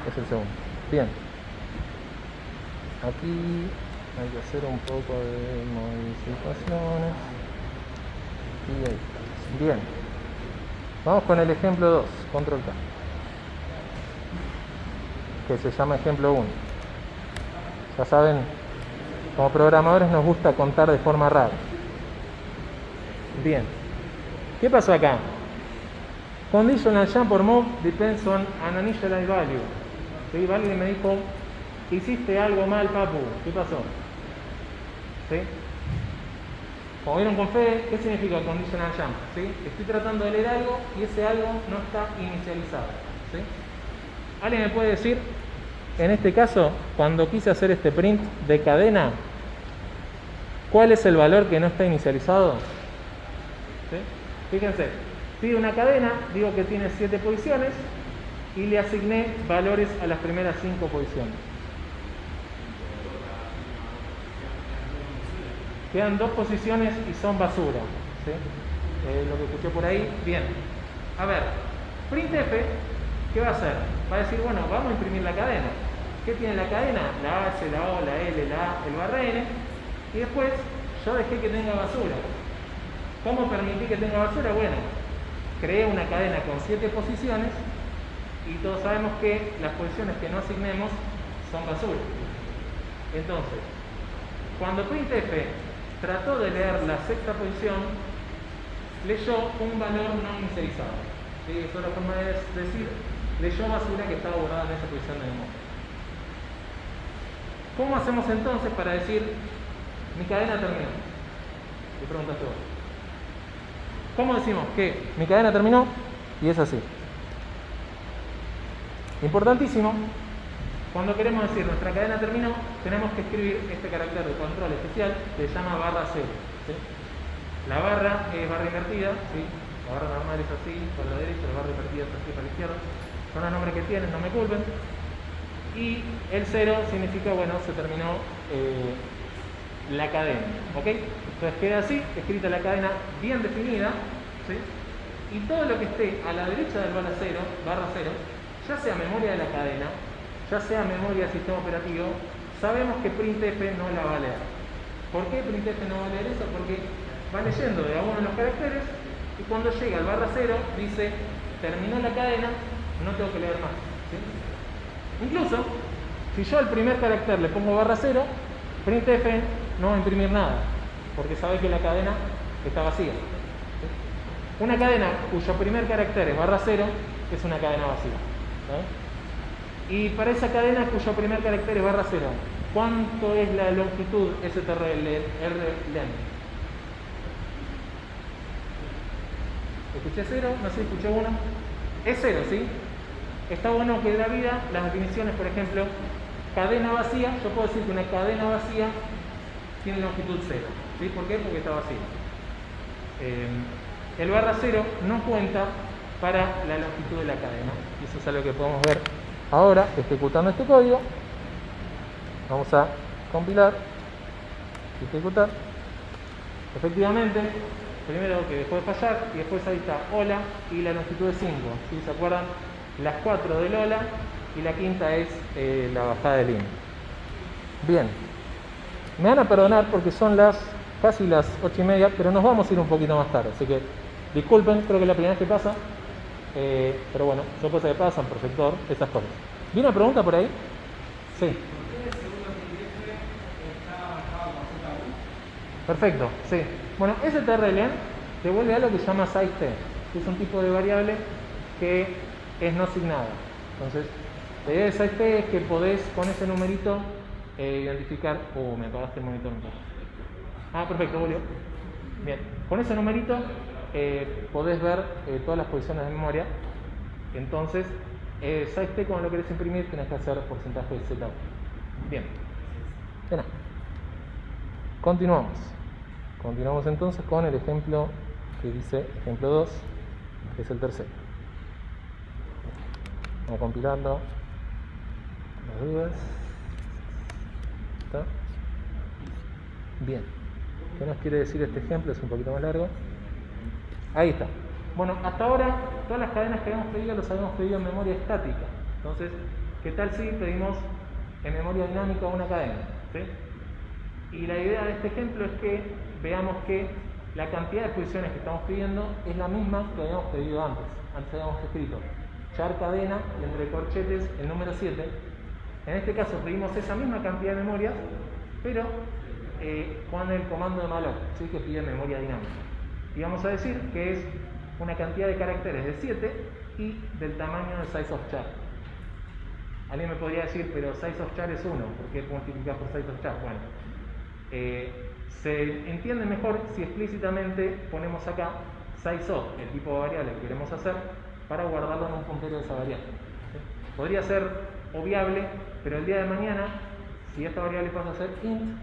Es el segundo. Bien. Aquí hay que hacer un poco de modificaciones. Y ahí estamos. Bien. Vamos con el ejemplo 2. Control K. Que se llama ejemplo 1. Ya saben, como programadores nos gusta contar de forma rara. Bien. ¿Qué pasó acá? Conditional jump or move depends on an initial value. ¿Sí? Alguien me dijo, hiciste algo mal, papu. ¿Qué pasó? ¿Sí? Como vieron con Fede, ¿qué significa conditional jump? ¿Sí? Estoy tratando de leer algo y ese algo no está inicializado. ¿Sí? ¿Alguien me puede decir, en este caso, cuando quise hacer este print de cadena, cuál es el valor que no está inicializado? ¿Sí? Fíjense, pide una cadena, digo que tiene 7 posiciones y le asigné valores a las primeras 5 posiciones. Quedan 2 posiciones y son basura. ¿Sí? Lo que escuché por ahí, bien. A ver, printf, ¿qué va a hacer? Va a decir, bueno, vamos a imprimir la cadena. ¿Qué tiene la cadena? La H, la O, la L, la A, el barra N. Y después yo dejé que tenga basura. ¿Cómo permití que tenga basura? Bueno, creé una cadena con 7 posiciones y todos sabemos que las posiciones que no asignemos son basura. Entonces, cuando printf trató de leer la sexta posición, leyó un valor no inicializado. ¿Sí? Eso es la forma de decir, leyó basura que estaba guardada en esa posición de memoria. ¿Cómo hacemos entonces para decir, mi cadena terminó? Te preguntaste vos. ¿Cómo decimos que mi cadena terminó? Y es así. Importantísimo, cuando queremos decir nuestra cadena terminó, tenemos que escribir este carácter de control especial que se llama barra 0. ¿Sí? La barra es barra invertida, ¿sí? La barra normal es así, para la derecha, la barra invertida es así, para la izquierda. Son los nombres que tienen, no me culpen. Y el 0 significa, bueno, se terminó la cadena, ¿ok? Entonces queda así, escrita la cadena bien definida, ¿sí? Y todo lo que esté a la derecha del barra 0, ya sea memoria de la cadena, ya sea memoria del sistema operativo, sabemos que printf no la va a leer. ¿Por qué printf no va a leer eso? Porque va leyendo de a uno de los caracteres y cuando llega al barra 0 dice, terminó la cadena, no tengo que leer más, ¿sí? Incluso, si yo al primer carácter le pongo barra 0, printf no va a imprimir nada, porque sabe que la cadena está vacía. ¿Sí? Una cadena cuyo primer carácter es barra 0 es una cadena vacía. ¿Sí? Y para esa cadena cuyo primer carácter es barra 0, ¿cuánto es la longitud strlen? ¿Escuché 0? No sé, escuché 1. Es 0, ¿sí? Está bueno que de la vida, las definiciones, por ejemplo, cadena vacía, yo puedo decir que una cadena vacía tiene longitud 0. ¿Sí? ¿Por qué? Porque está vacía. El barra 0 no cuenta para la longitud de la cadena. Y eso es algo que podemos ver ahora, ejecutando este código. Vamos a compilar, ejecutar. Efectivamente, primero que dejó de fallar, y después ahí está hola y la longitud de 5. ¿Sí? ¿Se acuerdan? Las 4 del hola y la quinta es la bajada de línea. Bien, me van a perdonar porque son casi las 8:30, pero nos vamos a ir un poquito más tarde, así que disculpen, creo que es la primera vez que pasa, pero bueno, son cosas que pasan, proyector, esas cosas. ¿Vi una pregunta por ahí? Sí. Perfecto, sí. Bueno, strlen devuelve algo que se llama size t, que es un tipo de variable que es no asignada. Entonces, la idea de size t es que podés con ese numerito identificar... me apagaste el monitor un poco. Ah, perfecto, volvió. Bien, con ese numerito podés ver todas las posiciones de memoria. Entonces, size t, cuando lo querés imprimir, tenés que hacer porcentaje de z. Bien. De nada. Continuamos. Continuamos entonces con el ejemplo que dice ejemplo 2, que es el tercero. Vamos a compilarlo. Las dudas. ¿Está? Bien. ¿Qué nos quiere decir este ejemplo? Es un poquito más largo. Ahí está. Bueno, hasta ahora todas las cadenas que habíamos pedido las habíamos pedido en memoria estática. Entonces, ¿qué tal si pedimos en memoria dinámica una cadena? ¿Sí? Y la idea de este ejemplo es que veamos que la cantidad de posiciones que estamos pidiendo es la misma que habíamos pedido antes. Antes habíamos escrito char cadena y entre corchetes el número 7. En este caso pedimos esa misma cantidad de memorias, pero con el comando de malloc, ¿sí? Que pide memoria dinámica. Y vamos a decir que es una cantidad de caracteres de 7 y del tamaño de size of char. Alguien me podría decir, pero size of char es 1, ¿por qué multiplicas por size of char? Bueno, se entiende mejor si explícitamente ponemos acá size of, el tipo de variable que queremos hacer, para guardarlo en un puntero de esa variable. ¿Sí? Podría ser obviable, pero el día de mañana, si esta variable pasa a ser int,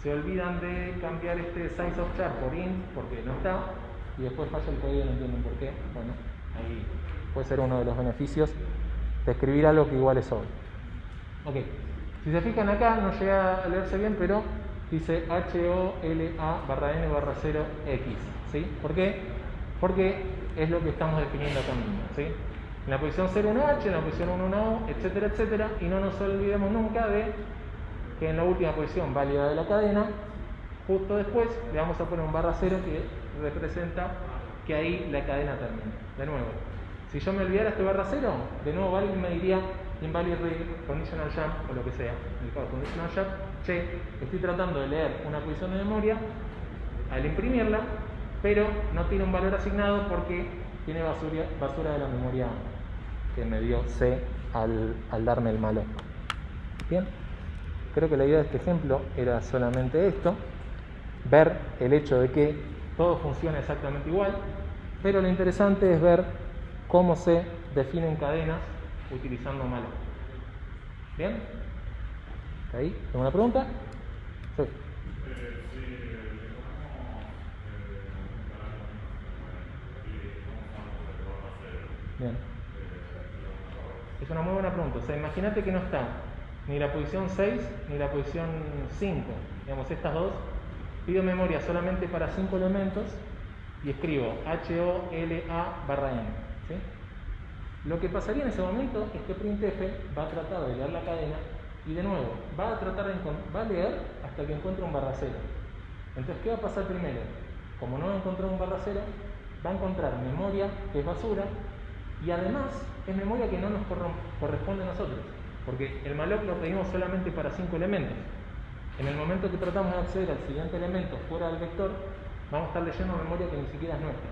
se olvidan de cambiar este size of char por int, porque no está, y después falla el código y no entienden por qué. Bueno, ahí puede ser uno de los beneficios de escribir algo que igual es obvio. Ok, si se fijan acá, no llega a leerse bien, pero dice HOLA/n/0x, ¿sí? ¿Por qué? Porque es lo que estamos definiendo acá mismo, ¿sí? En la posición 0,1h, en la posición 1,1o, etcétera, etcétera, y no nos olvidemos nunca de que en la última posición válida de la cadena, justo después le vamos a poner un /0 que representa que ahí la cadena termina. De nuevo, si yo me olvidara este /0, de nuevo alguien me diría invalid read, conditional jump o lo que sea. En el caso de conditional jump, estoy tratando de leer una posición de memoria al imprimirla, pero no tiene un valor asignado porque tiene basura de la memoria que me dio C al darme el malloc. Bien, creo que la idea de este ejemplo era solamente esto, ver el hecho de que todo funciona exactamente igual, pero lo interesante es ver cómo se definen cadenas utilizando malloc. ¿Bien? ¿Está ahí? ¿Alguna pregunta? Sí. Bien. Es una muy buena pregunta. O sea, imagínate que no está ni la posición 6 ni la posición 5. Digamos, estas dos. Pido memoria solamente para 5 elementos y escribo HOLA/n. ¿Sí? Lo que pasaría en ese momento es que printf va a tratar de leer la cadena y de nuevo va a leer hasta que encuentre un /0. Entonces, ¿qué va a pasar primero? Como no encontró un /0, va a encontrar memoria que es basura y además es memoria que no nos corresponde a nosotros, porque el malloc lo pedimos solamente para 5 elementos. En el momento que tratamos de acceder al siguiente elemento fuera del vector, vamos a estar leyendo memoria que ni siquiera es nuestra.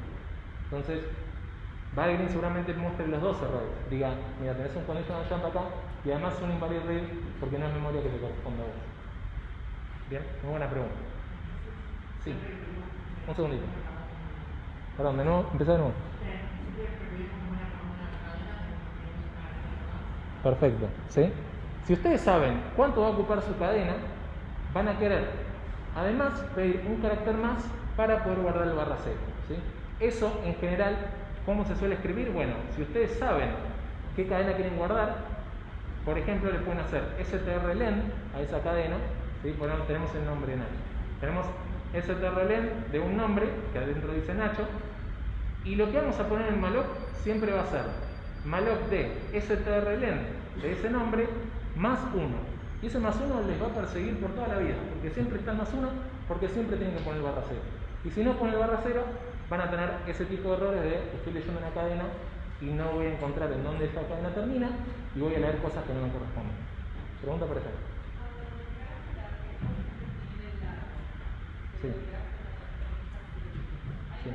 Entonces, Valgrind seguramente muestre los dos errores. Diga, mira, tenés un conditional jump acá y además un invalid read porque no es memoria que te corresponde a vos. Bien, muy buena pregunta. Sí, un segundito. Perdón, de nuevo, empezá de nuevo. Perfecto, ¿sí? Si ustedes saben cuánto va a ocupar su cadena, van a querer además pedir un carácter más para poder guardar el /0, ¿sí? Eso en general, ¿cómo se suele escribir? Bueno, si ustedes saben qué cadena quieren guardar, por ejemplo, le pueden hacer strlen a esa cadena, ¿sí? Por ejemplo, tenemos el nombre Nacho. Tenemos strlen de un nombre, que adentro dice Nacho, y lo que vamos a poner en malloc siempre va a ser malloc de strlen de ese nombre más 1. Y ese más 1 les va a perseguir por toda la vida, porque siempre está el más 1, porque siempre tienen que poner el /0. Y si no ponen el /0, van a tener ese tipo de errores de estoy leyendo una cadena y no voy a encontrar en dónde esta cadena termina y voy a leer cosas que no me corresponden. Pregunta por ejemplo. Sí. Sí.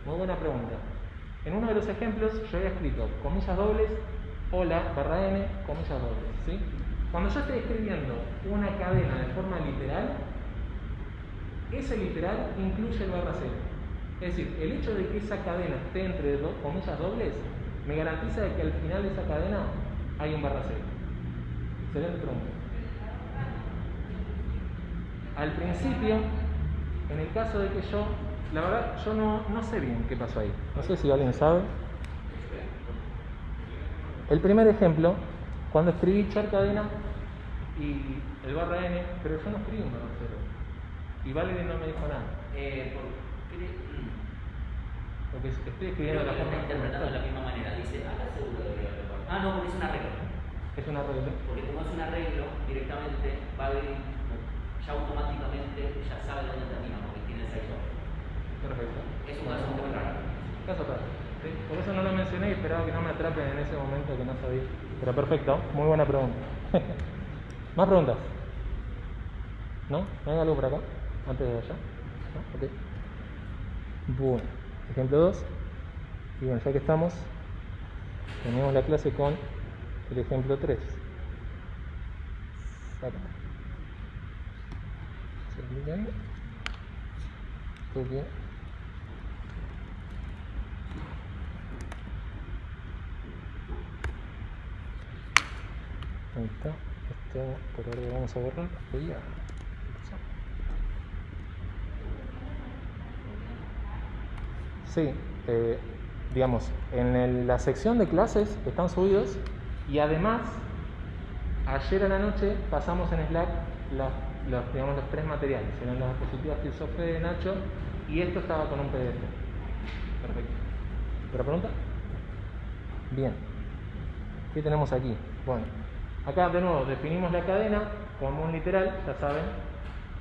Muy buena pregunta. En uno de los ejemplos yo había escrito comillas dobles, hola, barra n, comillas dobles, ¿sí? Cuando yo estoy escribiendo una cadena de forma literal, ese literal incluye el barra cero. Es decir, el hecho de que esa cadena esté entre dos comillas dobles me garantiza de que al final de esa cadena hay un barra cero. Excelente pregunta. Al principio, en el caso de que yo, la verdad, yo no sé bien qué pasó ahí. No sé si alguien sabe. El primer ejemplo, cuando escribí char cadena y el barra n, pero yo no escribí un barra cero. Y Valerie no me dijo nada. Porque estoy escribiendo Creo la que lo forma está interpretando de la misma manera. Dice, acá seguro debería haber barra. Ah, no, porque es un arreglo. Es un arreglo. Porque como es un arreglo, directamente Valerie ya automáticamente ya sabe dónde termina, porque tiene el 6 doble. Perfecto. Es un caso muy raro. Caso raro. ¿Sí? Por eso no lo mencioné y esperaba que no me atrapen en ese momento que no sabía. Pero perfecto, muy buena pregunta. ¿Más preguntas? ¿No? ¿No hay algo por acá? Antes de allá. ¿No? Ok. Bueno, ejemplo 2. Y bueno, ya que estamos, terminamos la clase con el ejemplo 3. Saca. Se clica ahí. Toque. Ahí está. Esto por ahora lo vamos a borrar. Y ya. Sí, digamos, en la sección de clases están subidos y además ayer a la noche pasamos en Slack los 3 materiales, eran las diapositivas que usó Fede, Nacho, y esto estaba con un PDF. Perfecto. ¿Otra pregunta? Bien. ¿Qué tenemos aquí? Bueno, acá de nuevo definimos la cadena como un literal, ya saben.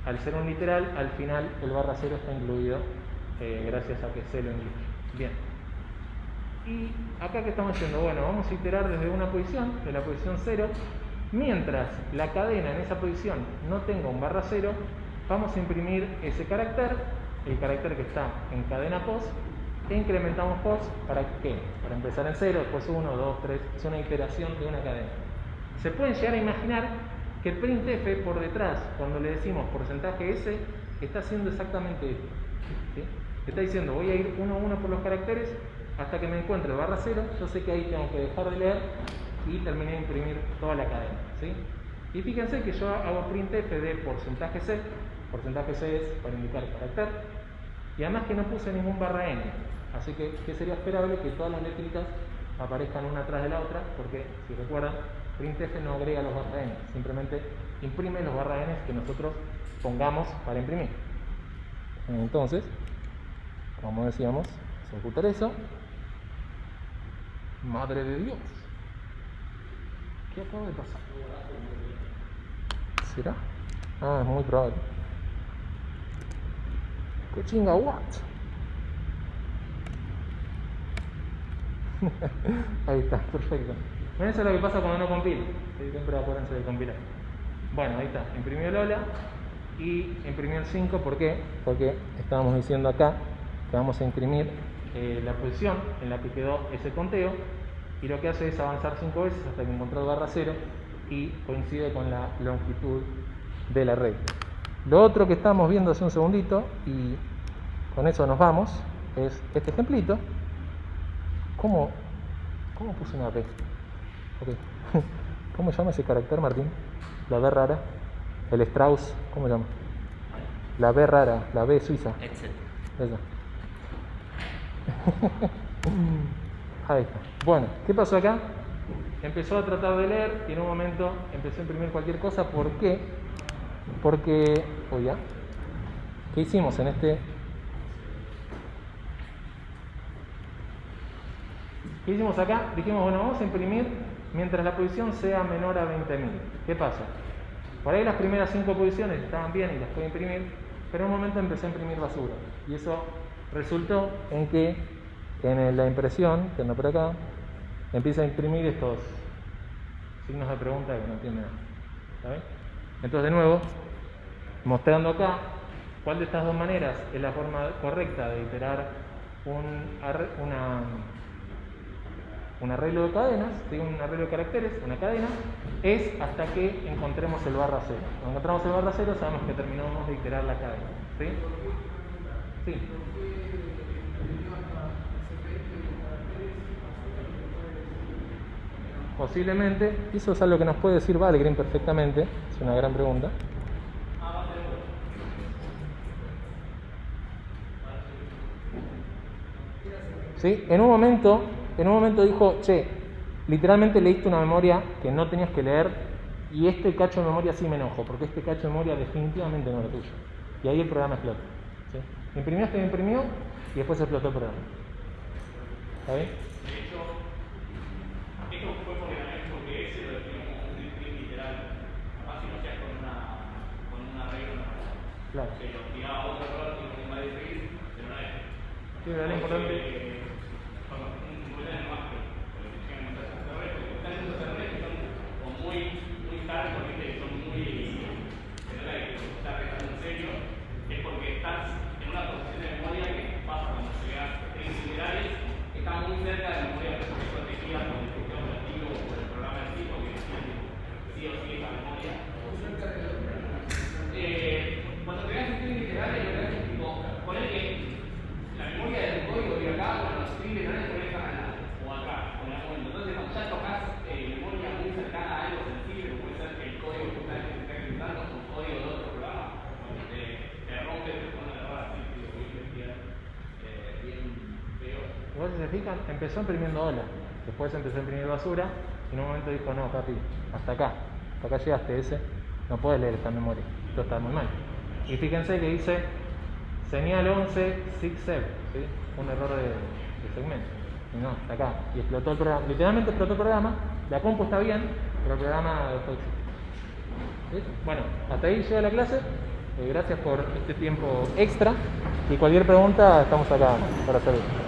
Al ser un literal, al final el barra cero está incluido gracias a que C lo incluye. Bien. Y acá que estamos haciendo, bueno, vamos a iterar desde una posición, de la posición 0. Mientras la cadena en esa posición no tenga un barra cero, vamos a imprimir ese carácter, el carácter que está en cadena post, e incrementamos post para ¿qué? Para empezar en 0, después 1, 2, 3, es una iteración de una cadena. Se pueden llegar a imaginar que el printf por detrás, cuando le decimos porcentaje S, está haciendo exactamente esto. ¿Sí? Está diciendo, voy a ir uno a uno por los caracteres hasta que me encuentre el barra cero, yo sé que ahí tengo que dejar de leer y terminé de imprimir toda la cadena. ¿Sí? Y fíjense que yo hago printf de porcentaje C es para indicar carácter, y además que no puse ningún barra n, así que sería esperable que todas las letritas aparezcan una atrás de la otra, porque si recuerdan, printf no agrega los barra n, simplemente imprime los barra n que nosotros pongamos para imprimir. Entonces, como decíamos, vamos a ejecutar eso. Madre de Dios, ¿qué acaba de pasar? ¿Será? Ah, es muy probable. ¿Qué chinga what? Ahí está, perfecto. Eso es lo que pasa cuando no compila. Siempre acuérdense de compilar. Bueno, ahí está. Imprimió el hola y imprimió el 5. ¿Por qué? Porque estábamos diciendo acá que vamos a imprimir la posición en la que quedó ese conteo, y lo que hace es avanzar 5 veces hasta que encontró el barra cero y coincide con la longitud de la regla. Lo otro que estábamos viendo hace un segundito, y con eso nos vamos, es este ejemplito. ¿Cómo puse una B? Okay. ¿Cómo se llama ese carácter, Martín? La B rara. El Strauss, ¿cómo se llama? La B rara, la B suiza. Excel. Esa. Ahí está. Bueno, ¿qué pasó acá? Empezó a tratar de leer y en un momento empezó a imprimir cualquier cosa. ¿Por qué? Porque, oye, ¿qué hicimos en este? ¿Qué hicimos acá? Dijimos, bueno, vamos a imprimir mientras la posición sea menor a 20.000. ¿Qué pasa? Por ahí las primeras 5 posiciones estaban bien y las puedo imprimir, pero en un momento empecé a imprimir basura. Y eso resultó en que en la impresión, que anda por acá, empieza a imprimir estos signos de pregunta que no entienden nada. ¿Está bien? Entonces, de nuevo, mostrando acá cuál de estas dos maneras es la forma correcta de iterar un arreglo de cadenas, ¿sí? Un arreglo de caracteres, una cadena, es hasta que encontremos el barra cero. Cuando encontramos el barra cero sabemos que terminamos de iterar la cadena. ¿Sí? Sí. Posiblemente, eso es algo que nos puede decir Valgrind perfectamente, es una gran pregunta. ¿Sí? En un momento dijo, che, literalmente leíste una memoria que no tenías que leer y este cacho de memoria sí me enojo, porque este cacho de memoria definitivamente no era tuyo. Y ahí el programa explota. ¿Sí? Imprimió y después explotó el programa. ¿Está bien? De hecho, esto fue porque ese lo definió como un string literal. Capaz si lo hacías con una regla, Claro. que lo tiraba a otro error y un invalid feliz, pero no es. Sí, pero lo importante. Cuando creas string literales, lo que haces es tipo, poner que la memoria del código de acá, bueno, los string literales ponen acá o acá, o en algún momento. Entonces, cuando ya tocas memoria muy cercana a algo sensible, como puede ser que el código que está ejecutando es un código de otro programa, te rompe, te pone una error así, que bien feo. Igual si se fijan, empezó imprimiendo hola, después empezó a imprimir basura y en un momento dijo, no, papi, hasta acá llegaste ese, no puedes leer esta memoria, esto está muy mal. Y fíjense que dice señal 11, 6-7, ¿sí? Un error de segmento. Y no, está acá. Y explotó el programa. Literalmente explotó el programa. La compu está bien, pero el programa dejó de existir. ¿Sí? Bueno, hasta ahí llega la clase. Gracias por este tiempo extra. Y cualquier pregunta, estamos acá para servir.